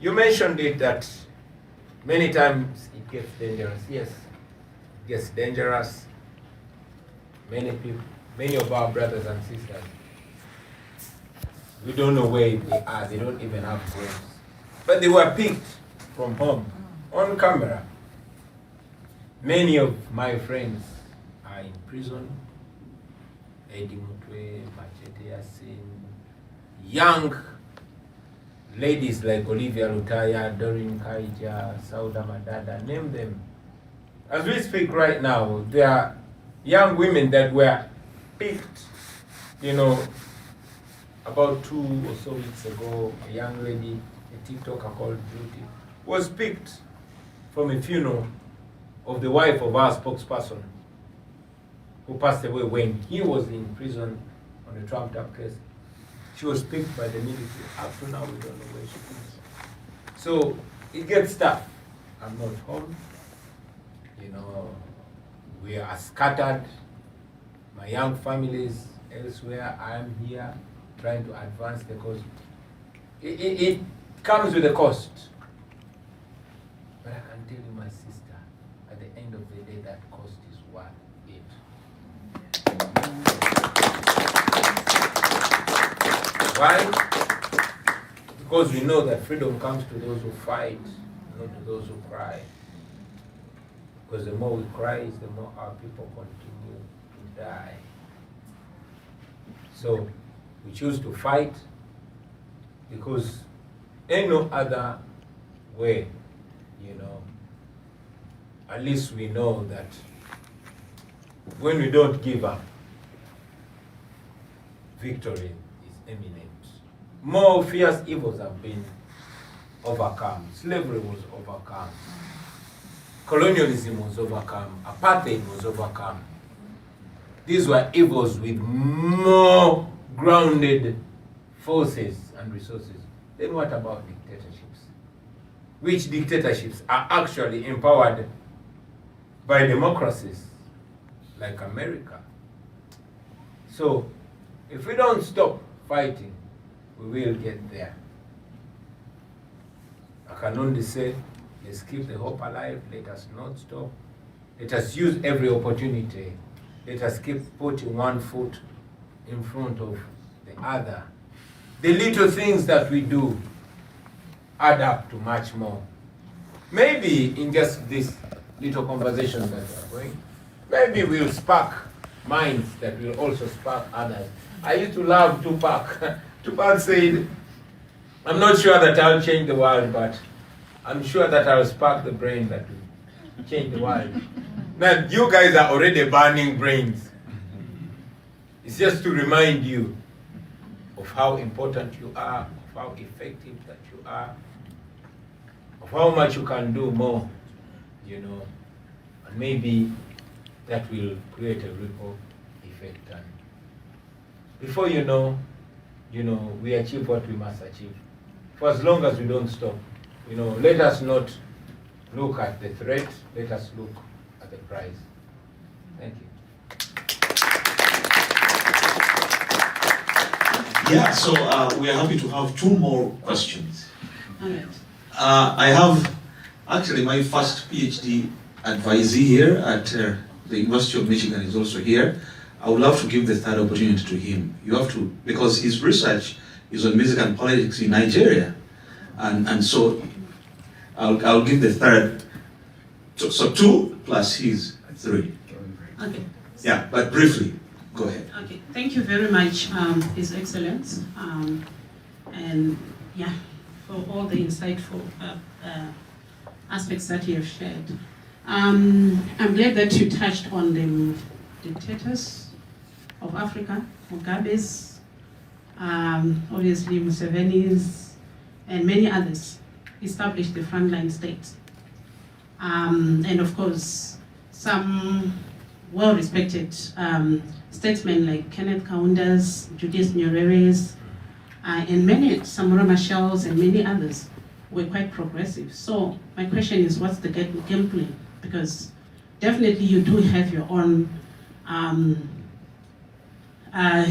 You mentioned it that many times it gets dangerous. Yes, it gets dangerous. Many people, many of our brothers and sisters, we don't know where they are. They don't even have homes. But they were picked from home on camera. Many of my friends are in prison. Eddie Mutwe, Machete Yasin, young ladies like Olivia Lutaya, Doreen Kaija, Sauda Madada, name them. As we speak right now, there are young women that were picked, about 2 or so weeks ago. A young lady, a TikToker called Beauty, was picked from a funeral of the wife of our spokesperson who passed away when he was in prison on a trumped-up case. She was picked by the military. Up to now, we don't know where she is. So it gets tough. I'm not home. We are scattered. My young family is elsewhere. I am here trying to advance the cause. It comes with a cost. But I can tell you, my sister, at the end of the day, that cost is worth it. Why? Because we know that freedom comes to those who fight, not to those who cry. Because the more we cry, the more our people continue to die. So we choose to fight because ain't no other way, At least we know that when we don't give up, victory is imminent. More fierce evils have been overcome. Slavery was overcome. Colonialism was overcome. Apartheid was overcome. These were evils with more grounded forces and resources. Then what about dictatorships? Which dictatorships are actually empowered by democracies like America? So if we don't stop fighting, we will get there. I can only say, let's keep the hope alive. Let us not stop. Let us use every opportunity. Let us keep putting one foot in front of the other. The little things that we do add up to much more. Maybe in just this little conversation that we're going, maybe we'll spark minds that will also spark others. I used to love Tupac. Tupac said, I'm not sure that I'll change the world, but I'm sure that I'll spark the brain that will change the world. Now, you guys are already burning brains. It's just to remind you of how important you are, of how effective that you are, of how much you can do more, And maybe that will create a ripple effect. And before you know, we achieve what we must achieve. For as long as we don't stop, let us not look at the threat, let us look at the prize. Thank you. Yeah, so we are happy to have two more questions. All right. I have actually my first PhD advisee here at the University of Michigan is also here. I would love to give the third opportunity to him. You have to, because his research is on music and politics in Nigeria. And so I'll give the third. So 2 plus his 3. Okay. Yeah, but briefly, go ahead. Okay. Thank you very much, His Excellence, and yeah, for all the insightful aspects that you have shared. I'm glad that you touched on the dictators of Africa, Mugabe's, obviously Museveni's, and many others established the frontline states. And of course, some well-respected statesmen like Kenneth Kaunda's, Julius Nyerere's, and many, Samora Machel's, and many others were quite progressive. So my question is, what's the game plan? Because definitely you do have your own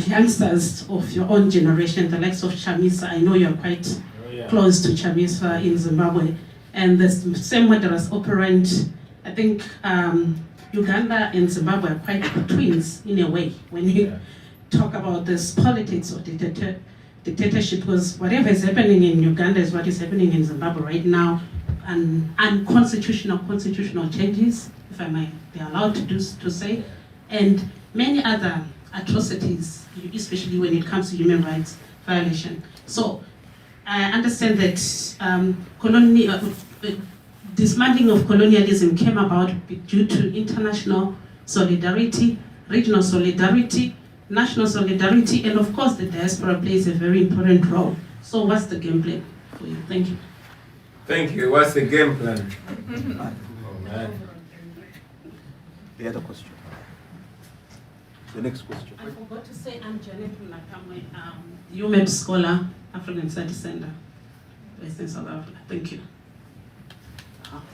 youngsters of your own generation, the likes of Chamisa. I know you're quite close to Chamisa in Zimbabwe. And the same modus operandi, I think Uganda and Zimbabwe are quite twins in a way when you talk about this politics of dictatorship, because whatever is happening in Uganda is what is happening in Zimbabwe right now, and constitutional changes, if I might be allowed to say, and many other atrocities, especially when it comes to human rights violation. So I understand that dismantling of colonialism came about due to international solidarity, regional solidarity, national solidarity, and of course the diaspora plays a very important role. So what's the game plan for you? Thank you. Thank you. What's the game plan? Oh, man. The other question. The next question. I forgot to say I'm Janet Munakamwe, UMEP scholar, African Studies Center, based in South Africa. Thank you.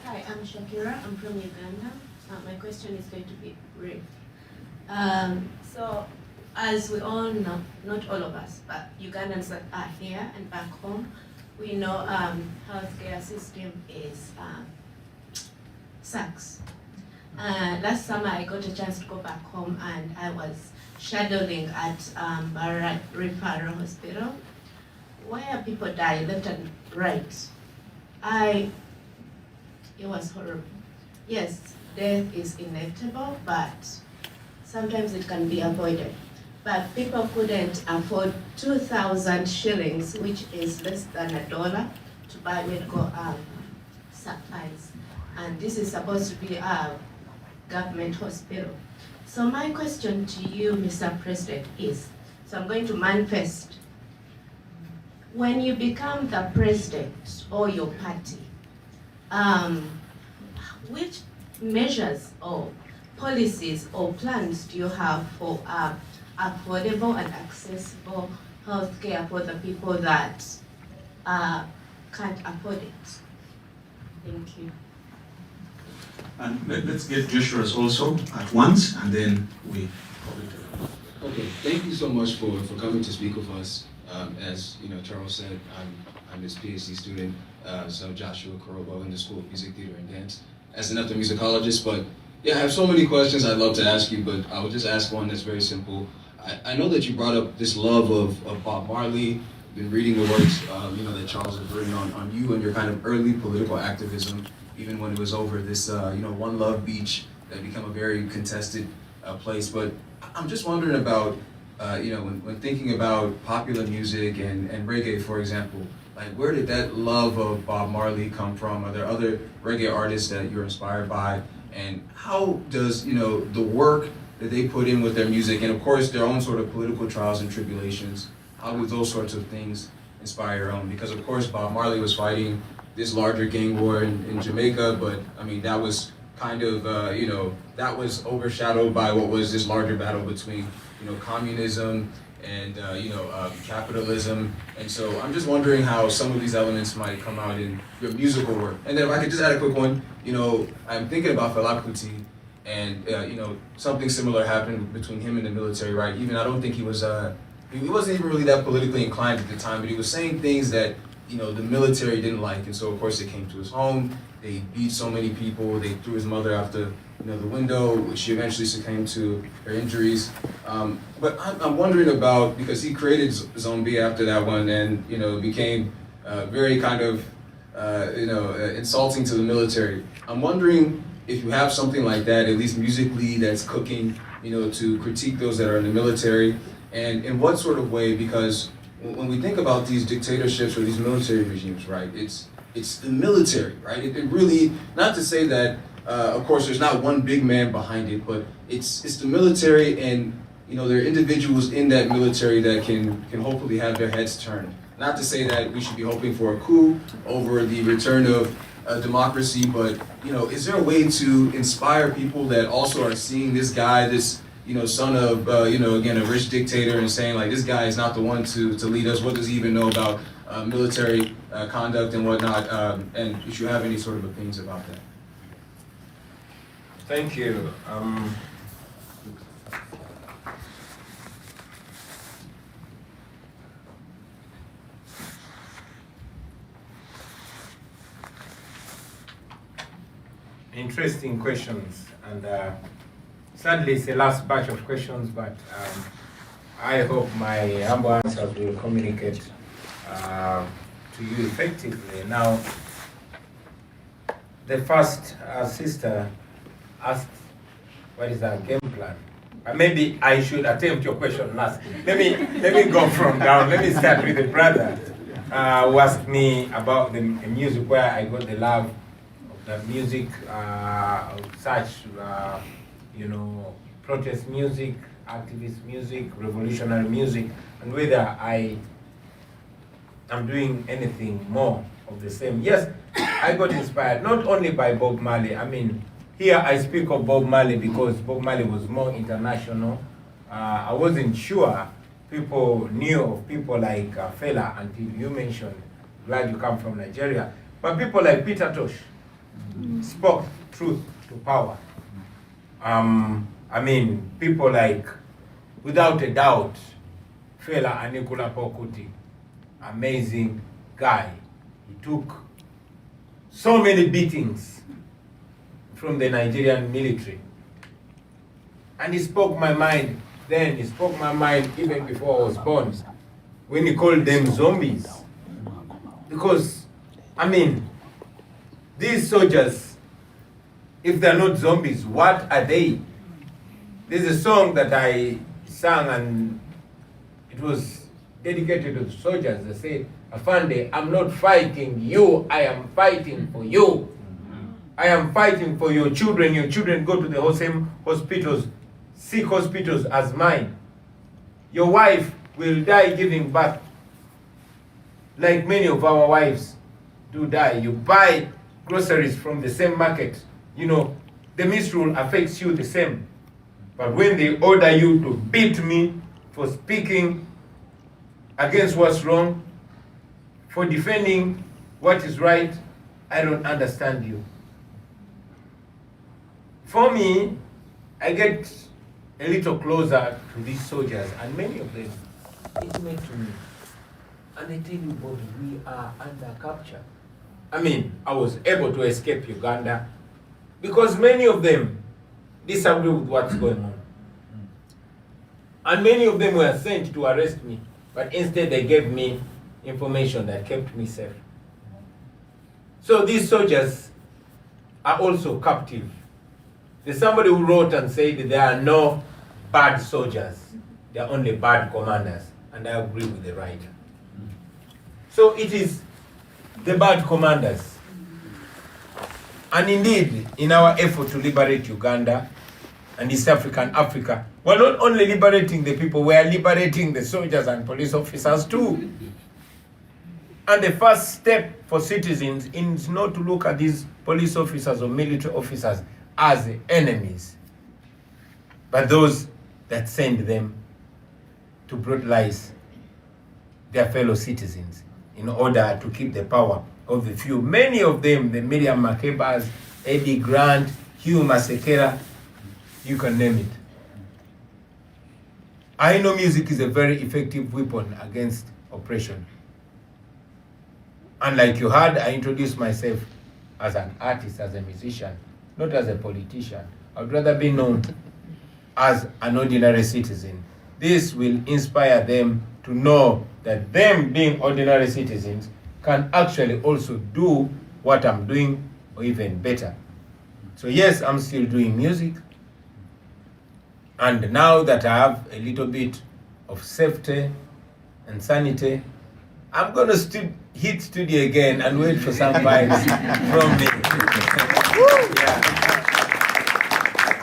Hi, I'm Shakira. I'm from Uganda. My question is going to be brief. So, as we all know, not all of us, but Ugandans that are here and back home, we know healthcare system is sucks. Last summer, I got a chance to go back home, and I was shadowing at Barat Referral Hospital, where people die left and right. It was horrible. Yes, death is inevitable, but sometimes it can be avoided. But people couldn't afford 2,000 shillings, which is less than $1, to buy medical supplies. And this is supposed to be a government hospital. So my question to you, Mr. President, is, so I'm going to manifest. When you become the president or your party, which measures or policies or plans do you have for affordable and accessible healthcare for the people that can't afford it? Thank you. And let's get Joshua's also at once, and then we probably Okay, thank you so much for coming to speak with us. As Charles said, I'm his PhD student, so Joshua Kurobo in the School of Music, Theater, and Dance as an ethnomusicologist. But yeah, I have so many questions I'd love to ask you, but I will just ask one that's very simple. I know that you brought up this love of Bob Marley. Been reading the works, that Charles has written on you and your kind of early political activism, even when it was over this, One Love Beach that became a very contested place. But I'm just wondering about, when thinking about popular music and reggae, for example, like where did that love of Bob Marley come from? Are there other reggae artists that you're inspired by? And how does, the work that they put in with their music, and of course their own sort of political trials and tribulations, how do those sorts of things inspire your own? Because of course Bob Marley was fighting this larger gang war in Jamaica, but I mean that was kind of, that was overshadowed by what was this larger battle between, communism and, capitalism. And so I'm just wondering how some of these elements might come out in your musical work. And then if I could just add a quick one, I'm thinking about Fela Kuti, and, something similar happened between him and the military, right? Even I don't think he wasn't even really that politically inclined at the time, but he was saying things that, the military didn't like. And so, of course, they came to his home. They beat so many people. They threw his mother out the window. She eventually succumbed to her injuries. But I'm wondering about, because he created Zombie after that one, and it became very kind of insulting to the military. I'm wondering if you have something like that, at least musically, that's cooking, to critique those that are in the military, and in what sort of way? Because when we think about these dictatorships or these military regimes, right, it's the military, right? It really, not to say that, of course, there's not one big man behind it, but it's the military, and there are individuals in that military that can hopefully have their heads turned. Not to say that we should be hoping for a coup over the return of democracy, but is there a way to inspire people that also are seeing this guy, this son of, again, a rich dictator, and saying, like, this guy is not the one to lead us. What does he even know about military conduct and whatnot? And if you have any sort of opinions about that. Thank you. Interesting questions, and sadly it's the last batch of questions, but I hope my humble answers will communicate to you effectively. Now, the first sister asked, what is our game plan? Maybe I should attempt your question last. Let me go from down. Let me start with the brother who asked me about the music, where I got the love of the music, such protest music, activist music, revolutionary music, and whether I am doing anything more of the same. Yes, I got inspired not only by Bob Marley. I mean, here I speak of Bob Marley because Bob Marley was more international. I wasn't sure people knew of people like Fela until you mentioned, glad you come from Nigeria. But people like Peter Tosh spoke truth to power. I mean, people like, without a doubt, Fela Anikulapo Kuti, amazing guy. He took so many beatings from the Nigerian military. And he spoke my mind then, he spoke my mind even before I was born, when he called them zombies. Because, I mean, these soldiers, if they're not zombies, what are they? There's a song that I sang, and it was dedicated to the soldiers. They say, Afande, I'm not fighting you, I am fighting for you. I am fighting for your children. Your children go to the same hospitals, sick hospitals as mine. Your wife will die giving birth, like many of our wives do die. You buy groceries from the same market. The misrule affects you the same. But when they order you to beat me for speaking against what's wrong, for defending what is right, I don't understand you. For me, I get a little closer to these soldiers, and many of them intimate to me. And they tell you, Bobi, we are under capture. I mean, I was able to escape Uganda because many of them disagree with what's going on. And many of them were sent to arrest me, but instead they gave me information that kept me safe. So these soldiers are also captive. There's somebody who wrote and said that there are no bad soldiers, there are only bad commanders, and I agree with the writer. So it is the bad commanders. And indeed, in our effort to liberate Uganda and East Africa, we're not only liberating the people, we are liberating the soldiers and police officers too. And the first step for citizens is not to look at these police officers or military officers as enemies, but those that send them to brutalize their fellow citizens in order to keep the power of the few. Many of them, the Miriam Makebas, Eddie Grant, Hugh Masekela, you can name it. I know music is a very effective weapon against oppression. And like you heard, I introduced myself as an artist, as a musician, not as a politician. I would rather be known as an ordinary citizen. This will inspire them to know that them being ordinary citizens can actually also do what I'm doing or even better. So yes, I'm still doing music. And now that I have a little bit of safety and sanity, I'm going to hit studio again and wait for some vibes from me. Yeah.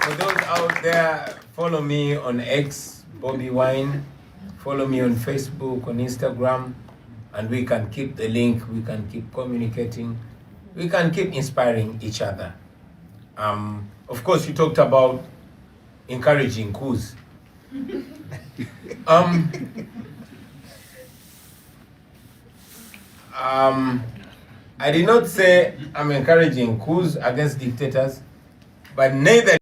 For those out there, follow me on X, Bobi Wine. Follow me on Facebook, on Instagram, and we can keep the link, we can keep communicating, we can keep inspiring each other. Of course, you talked about encouraging coups. I did not say I'm encouraging coups against dictators, but neither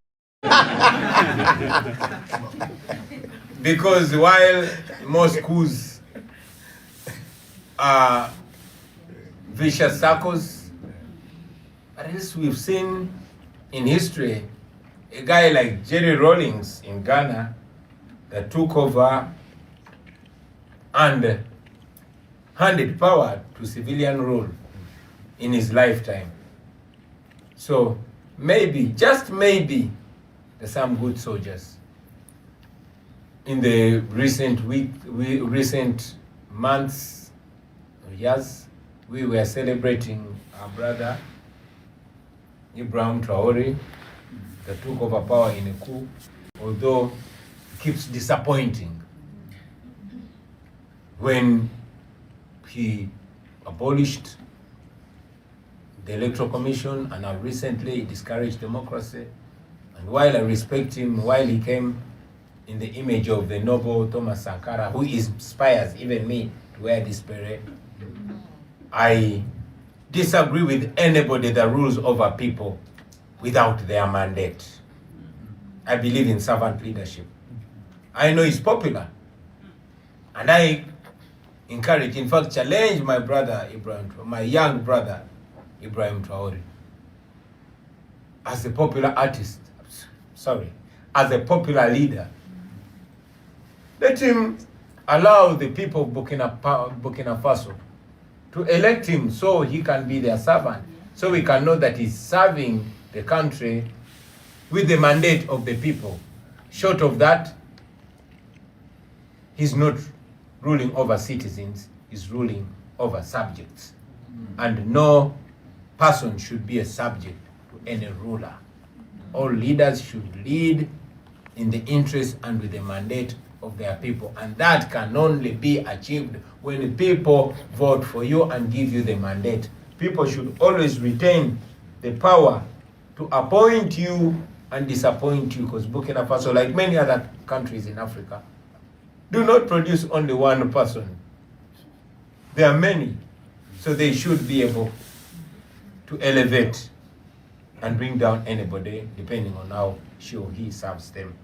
because while most coups are vicious circles, at least we've seen in history a guy like Jerry Rawlings in Ghana that took over and handed power to civilian rule in his lifetime. So maybe, just maybe, there's some good soldiers. In the recent recent months or years, we were celebrating our brother Ibrahim Traore that took over power in a coup, although it keeps disappointing when he abolished the Electoral Commission and now recently he discouraged democracy. And while I respect him, while he came in the image of the noble Thomas Sankara, who inspires even me to wear this beret, I disagree with anybody that rules over people without their mandate. I believe in servant leadership. I know it's popular, and I encourage, in fact, challenge my brother Ibrahim, my young brother Ibrahim Traore, as a popular artist, as a popular leader. Let him allow the people of Burkina Faso to elect him so he can be their servant, so we can know that he's serving the country with the mandate of the people. Short of that, he's not ruling over citizens, he's ruling over subjects. And no person should be a subject to any ruler. All leaders should lead in the interest and with the mandate of their people. And that can only be achieved when the people vote for you and give you the mandate. People should always retain the power to appoint you and disappoint you, because Burkina Faso, like many other countries in Africa, do not produce only one person. There are many. So they should be able to elevate and bring down anybody depending on how she or he serves them.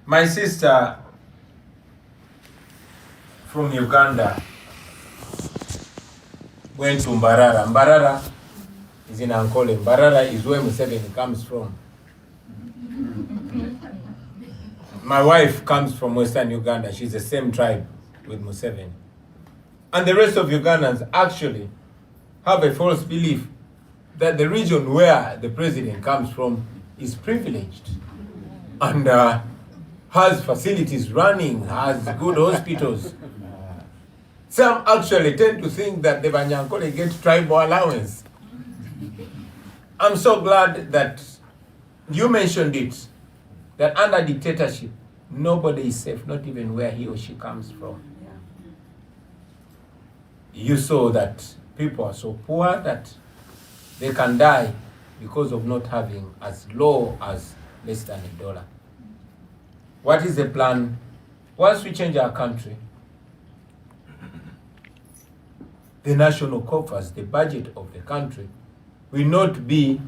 My sister from Uganda went to Mbarara. Mbarara is in Ankole. Mbarara is where Museveni comes from. My wife comes from Western Uganda. She's the same tribe with Museveni. And the rest of Ugandans actually have a false belief that the region where the president comes from is privileged and has facilities running, has good hospitals. Some actually tend to think that the Banyankole get tribal allowance. I'm so glad that you mentioned it, that under dictatorship, nobody is safe, not even where he or she comes from. You saw that people are so poor that they can die because of not having as low as less than $1. What is the plan? Once we change our country, the national coffers, the budget of the country, will not be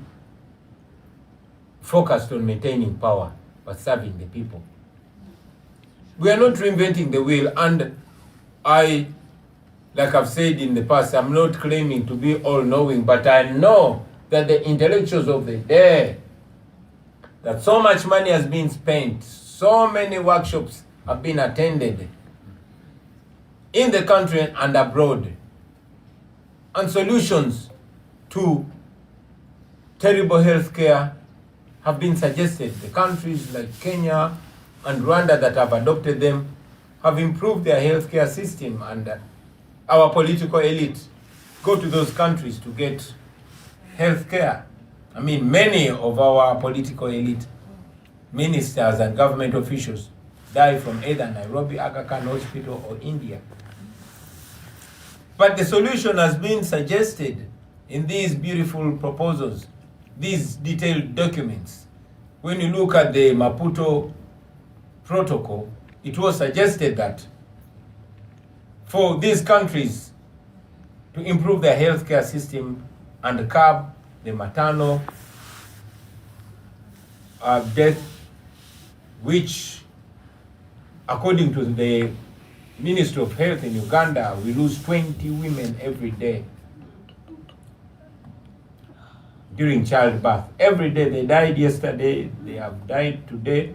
focused on maintaining power, but serving the people. We are not reinventing the wheel, and I, like I've said in the past, I'm not claiming to be all-knowing, but I know that the intellectuals of the day, that so much money has been spent, so many workshops have been attended in the country and abroad, and solutions to terrible healthcare have been suggested. The countries like Kenya and Rwanda that have adopted them have improved their healthcare system, and our political elite go to those countries to get healthcare. I mean, many of our political elite, ministers and government officials, die from either Nairobi Aga Khan Hospital or India. But the solution has been suggested in these beautiful proposals, these detailed documents. When you look at the Maputo Protocol, it was suggested that for these countries to improve their healthcare system and curb the maternal death, which, according to the Ministry of Health in Uganda, we lose 20 women every day during childbirth. Every day. They died yesterday, they have died today,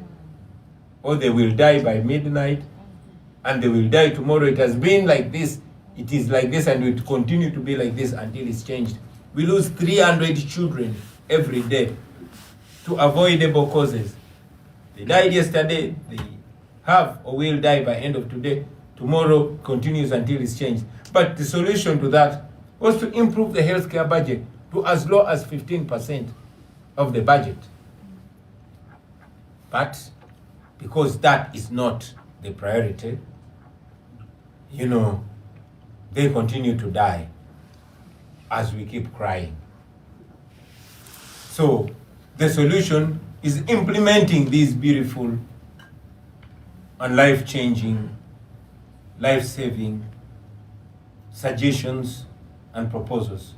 or they will die by midnight, and they will die tomorrow. It has been like this, it is like this, and it will continue to be like this until it's changed. We lose 300 children every day to avoidable causes. They died yesterday, they have or will die by end of today. Tomorrow continues until it's changed. But the solution to that was to improve the healthcare budget to as low as 15% of the budget. But because that is not the priority, they continue to die as we keep crying. So the solution is implementing these beautiful and life-changing, life-saving suggestions and proposals.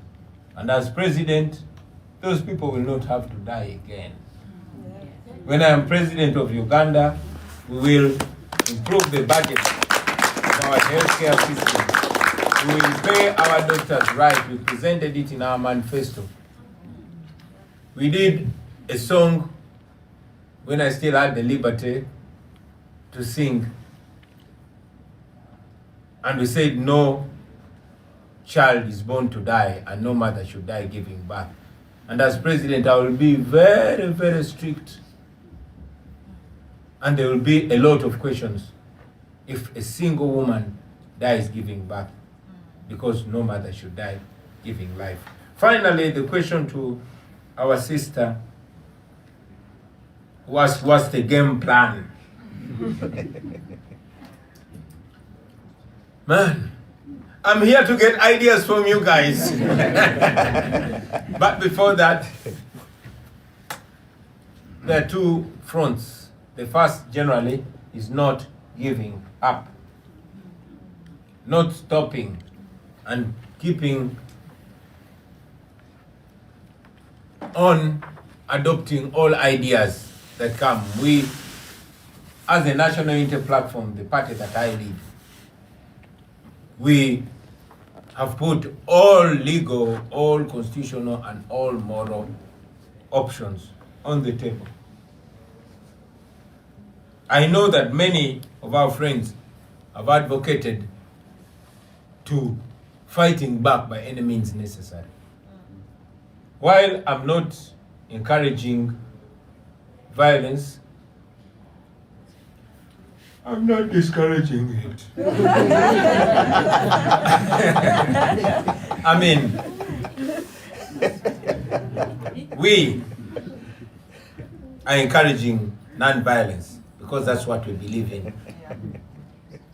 And as president, those people will not have to die again. When I am president of Uganda, we will improve the budget of our healthcare system. We will pay our doctors right. We presented it in our manifesto. We did a song when I still had the liberty to sing. And we said, no child is born to die and no mother should die giving birth. And as president, I will be very, very strict. And there will be a lot of questions if a single woman dies giving birth, because no mother should die giving life. Finally, the question to our sister was, what's the game plan? Man, I'm here to get ideas from you guys. But before that, there are two fronts. The first, generally, is not giving up, not stopping, and keeping on adopting all ideas that come. We, as a National Unity Platform, the party that I lead, we have put all legal, all constitutional, and all moral options on the table. I know that many of our friends have advocated to fighting back by any means necessary. While I'm not encouraging violence, I'm not discouraging it. I mean, we are encouraging non-violence because that's what we believe in.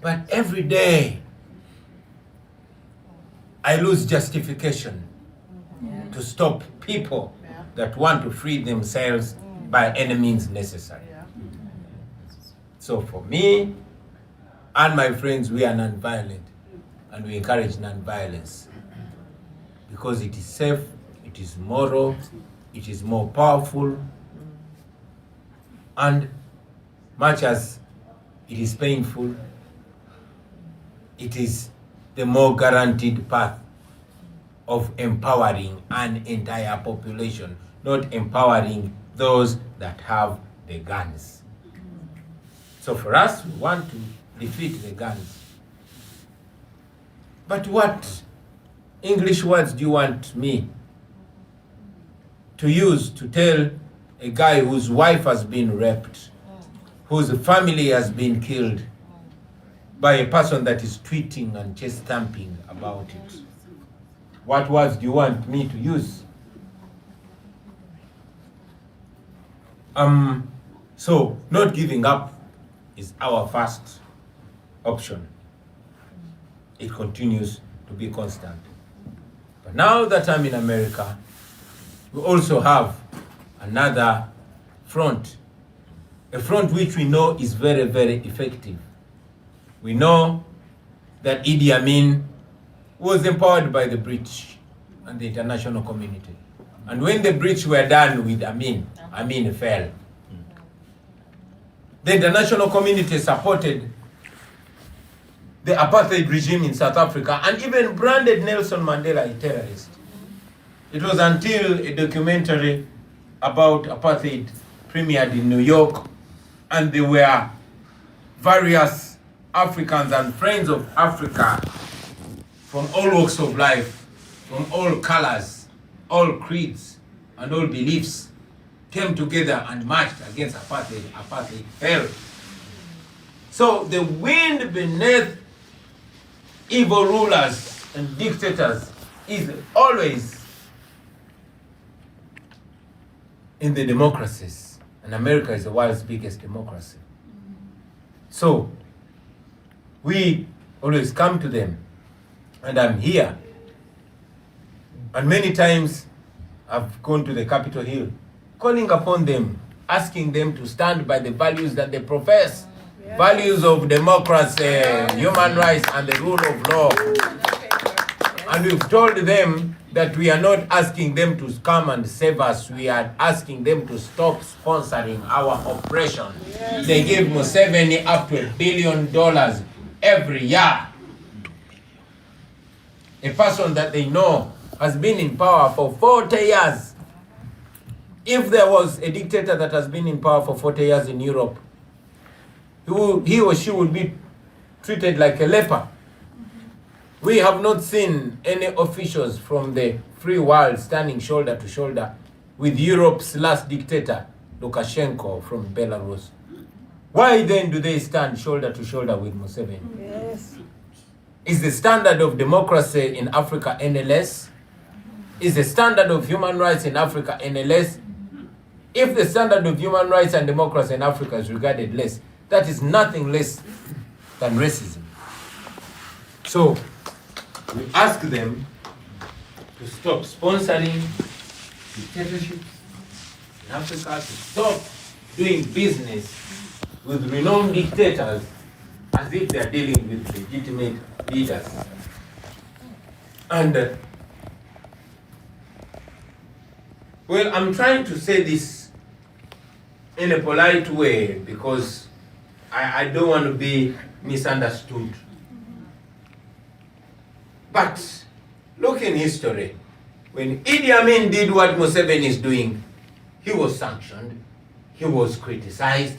But every day, I lose justification to stop people that want to free themselves by any means necessary. So for me and my friends, we are non-violent, and we encourage non-violence because it is safe, it is moral, it is more powerful, and much as it is painful, it is the more guaranteed path of empowering an entire population, not empowering those that have the guns. So for us, we want to defeat the guns. But what English words do you want me to use to tell a guy whose wife has been raped, whose family has been killed by a person that is tweeting and chest stamping about it? What words do you want me to use? So not giving up is our first option. It continues to be constant. But now that I'm in America, we also have another front, a front which we know is very, very effective. We know that Idi Amin was empowered by the British and the international community. And when the British were done with Amin, Amin fell. The international community supported the apartheid regime in South Africa and even branded Nelson Mandela a terrorist. It was until a documentary about apartheid premiered in New York, and there were various Africans and friends of Africa from all walks of life, from all colors, all creeds, and all beliefs came together and marched against apartheid. Apartheid fell. So the wind beneath evil rulers and dictators is always in the democracies, and America is the world's biggest democracy. So we always come to them, and I'm here. And many times I've gone to the Capitol Hill, calling upon them, asking them to stand by the values that they profess, values of democracy, human rights, and the rule of law. And we've told them that we are not asking them to come and save us, we are asking them to stop sponsoring our oppression. They give Museveni up to $1 billion every year. A person that they know has been in power for 40 years. If there was a dictator that has been in power for 40 years in Europe, he or she would be treated like a leper. We have not seen any officials from the free world standing shoulder to shoulder with Europe's last dictator, Lukashenko from Belarus. Why then do they stand shoulder to shoulder with Museveni? Yes. Is the standard of democracy in Africa any less? Is the standard of human rights in Africa any less? If the standard of human rights and democracy in Africa is regarded less, that is nothing less than racism. So we ask them to stop sponsoring dictatorships in Africa, to stop doing business with renowned dictators as if they are dealing with legitimate leaders. And well, I'm trying to say this in a polite way because I don't want to be misunderstood. But look in history. When Idi Amin did what Museveni is doing, he was sanctioned, he was criticized.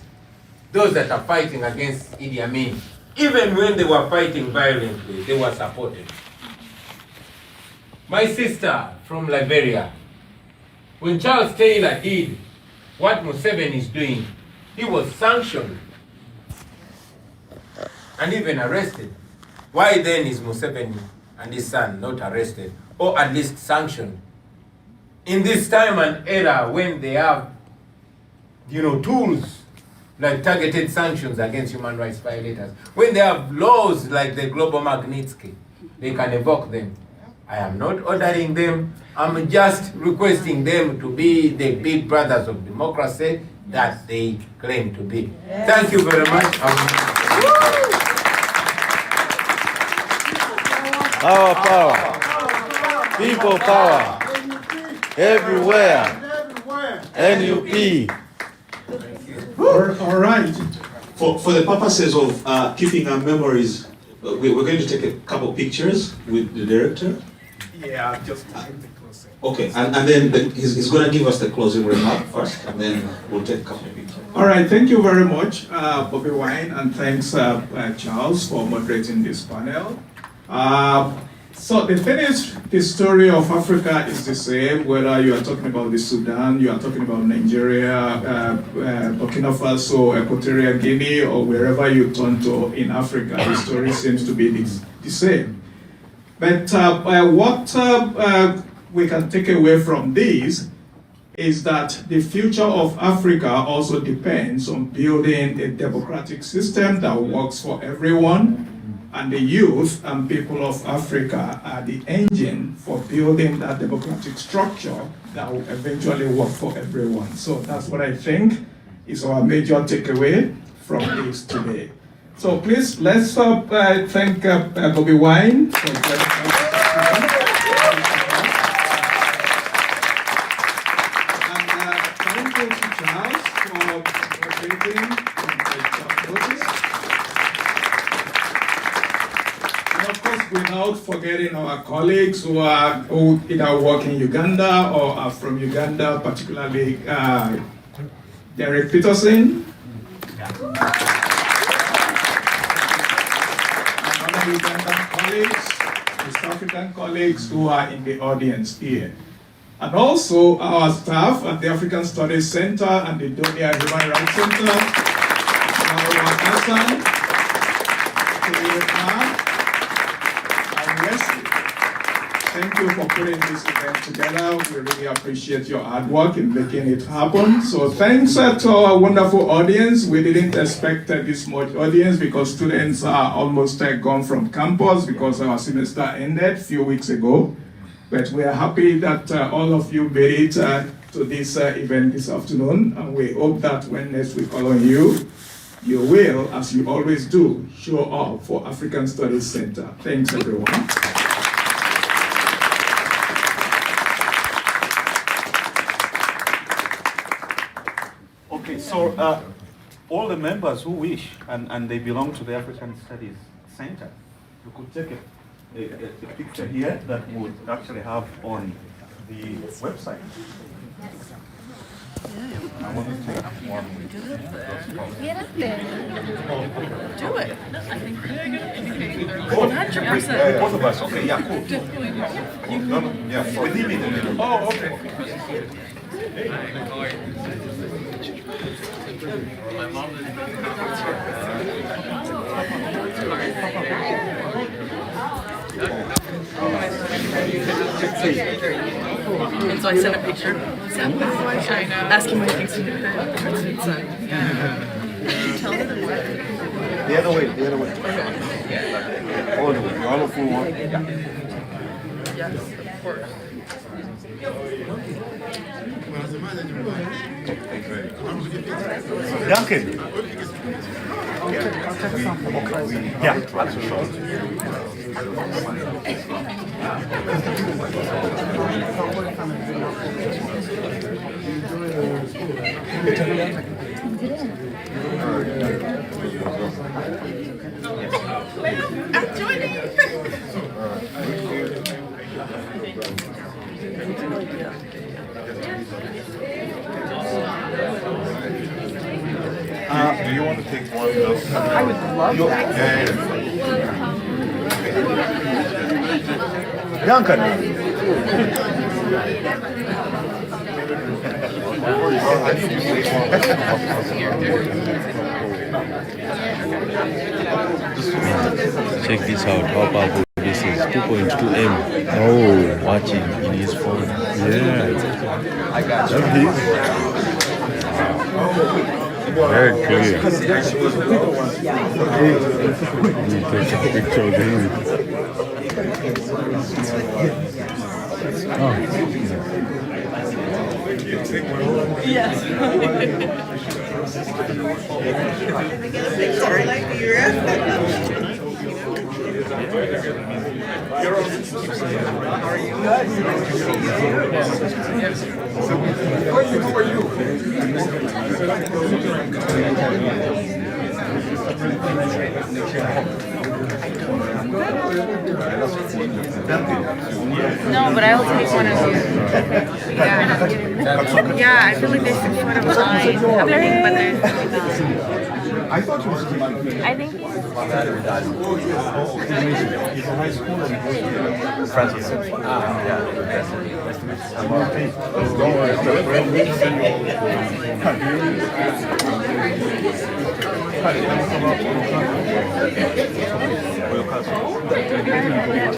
Those that are fighting against Idi Amin, even when they were fighting violently, they were supported. My sister from Liberia, when Charles Taylor did what Museveni is doing, he was sanctioned and even arrested. Why then is Museveni and his son not arrested, or at least sanctioned? In this time and era when they have, tools like targeted sanctions against human rights violators, when they have laws like the Global Magnitsky, they can evoke them. I am not ordering them. I'm just requesting them to be the big brothers of democracy that they claim to be. Thank you very much. Power, power. People power. Everywhere. NUP. All right. For the purposes of keeping our memories, we're going to take a couple pictures with the director. Yeah, just take the closing. Okay, and then he's going to give us the closing remark first, and then we'll take a couple of pictures. All right, thank you very much, Bobi Wine, and thanks, Charles, for moderating this panel. So the thing is, the story of Africa is the same, whether you are talking about the Sudan, you are talking about Nigeria, Burkina Faso, Equatorial Guinea, or wherever you turn to in Africa, the story seems to be the same. But what we can take away from this is that the future of Africa also depends on building a democratic system that works for everyone. And the youth and people of Africa are the engine for building that democratic structure that will eventually work for everyone. So that's what I think is our major takeaway from this today. So please, let's thank Bobi Wine for joining us. And thank you to Charles for participating in the notice. And of course, without forgetting our colleagues who either work in Uganda or are from Uganda, particularly Derek Peterson. Ugandan colleagues, East African colleagues who are in the audience here. And also our staff at the African Studies Center and the Donia Human Rights Center, our Hassan, and Wesley. Thank you for putting this event together. We really appreciate your hard work in making it happen. So thanks to our wonderful audience. We didn't expect this much audience because students are almost gone from campus because our semester ended a few weeks ago. But we are happy that all of you made it to this event this afternoon. And we hope that when next we call on you, you will, as you always do, show up for African Studies Center. Thanks, everyone. Okay, so all the members who wish, and they belong to the African Studies Center, you could take a picture here that would actually have on the website. I want to take one with Get up there. Do it. I think 100%. Both of us. Okay, yeah, cool. No, no, yeah, with him in the middle. Oh, okay. My mom is and so I sent a picture asking what he thinks of her president's son. Tell her the other way, the other way. All the way. You all full one? Yes, of course. Duncan. Yeah, absolutely. I'm joining. Do you want to take one? I would love that. Yeah. Duncan. Check this out. How powerful this is. 2.2 M. Oh, watching in his phone. Yeah. I got you. Very clear. You take a picture of him. Yes. Sorry, like No, but I'll take one of you. Yeah. Yeah, I feel like there's some sort of line happening, but there's not. I thought you were I think We'll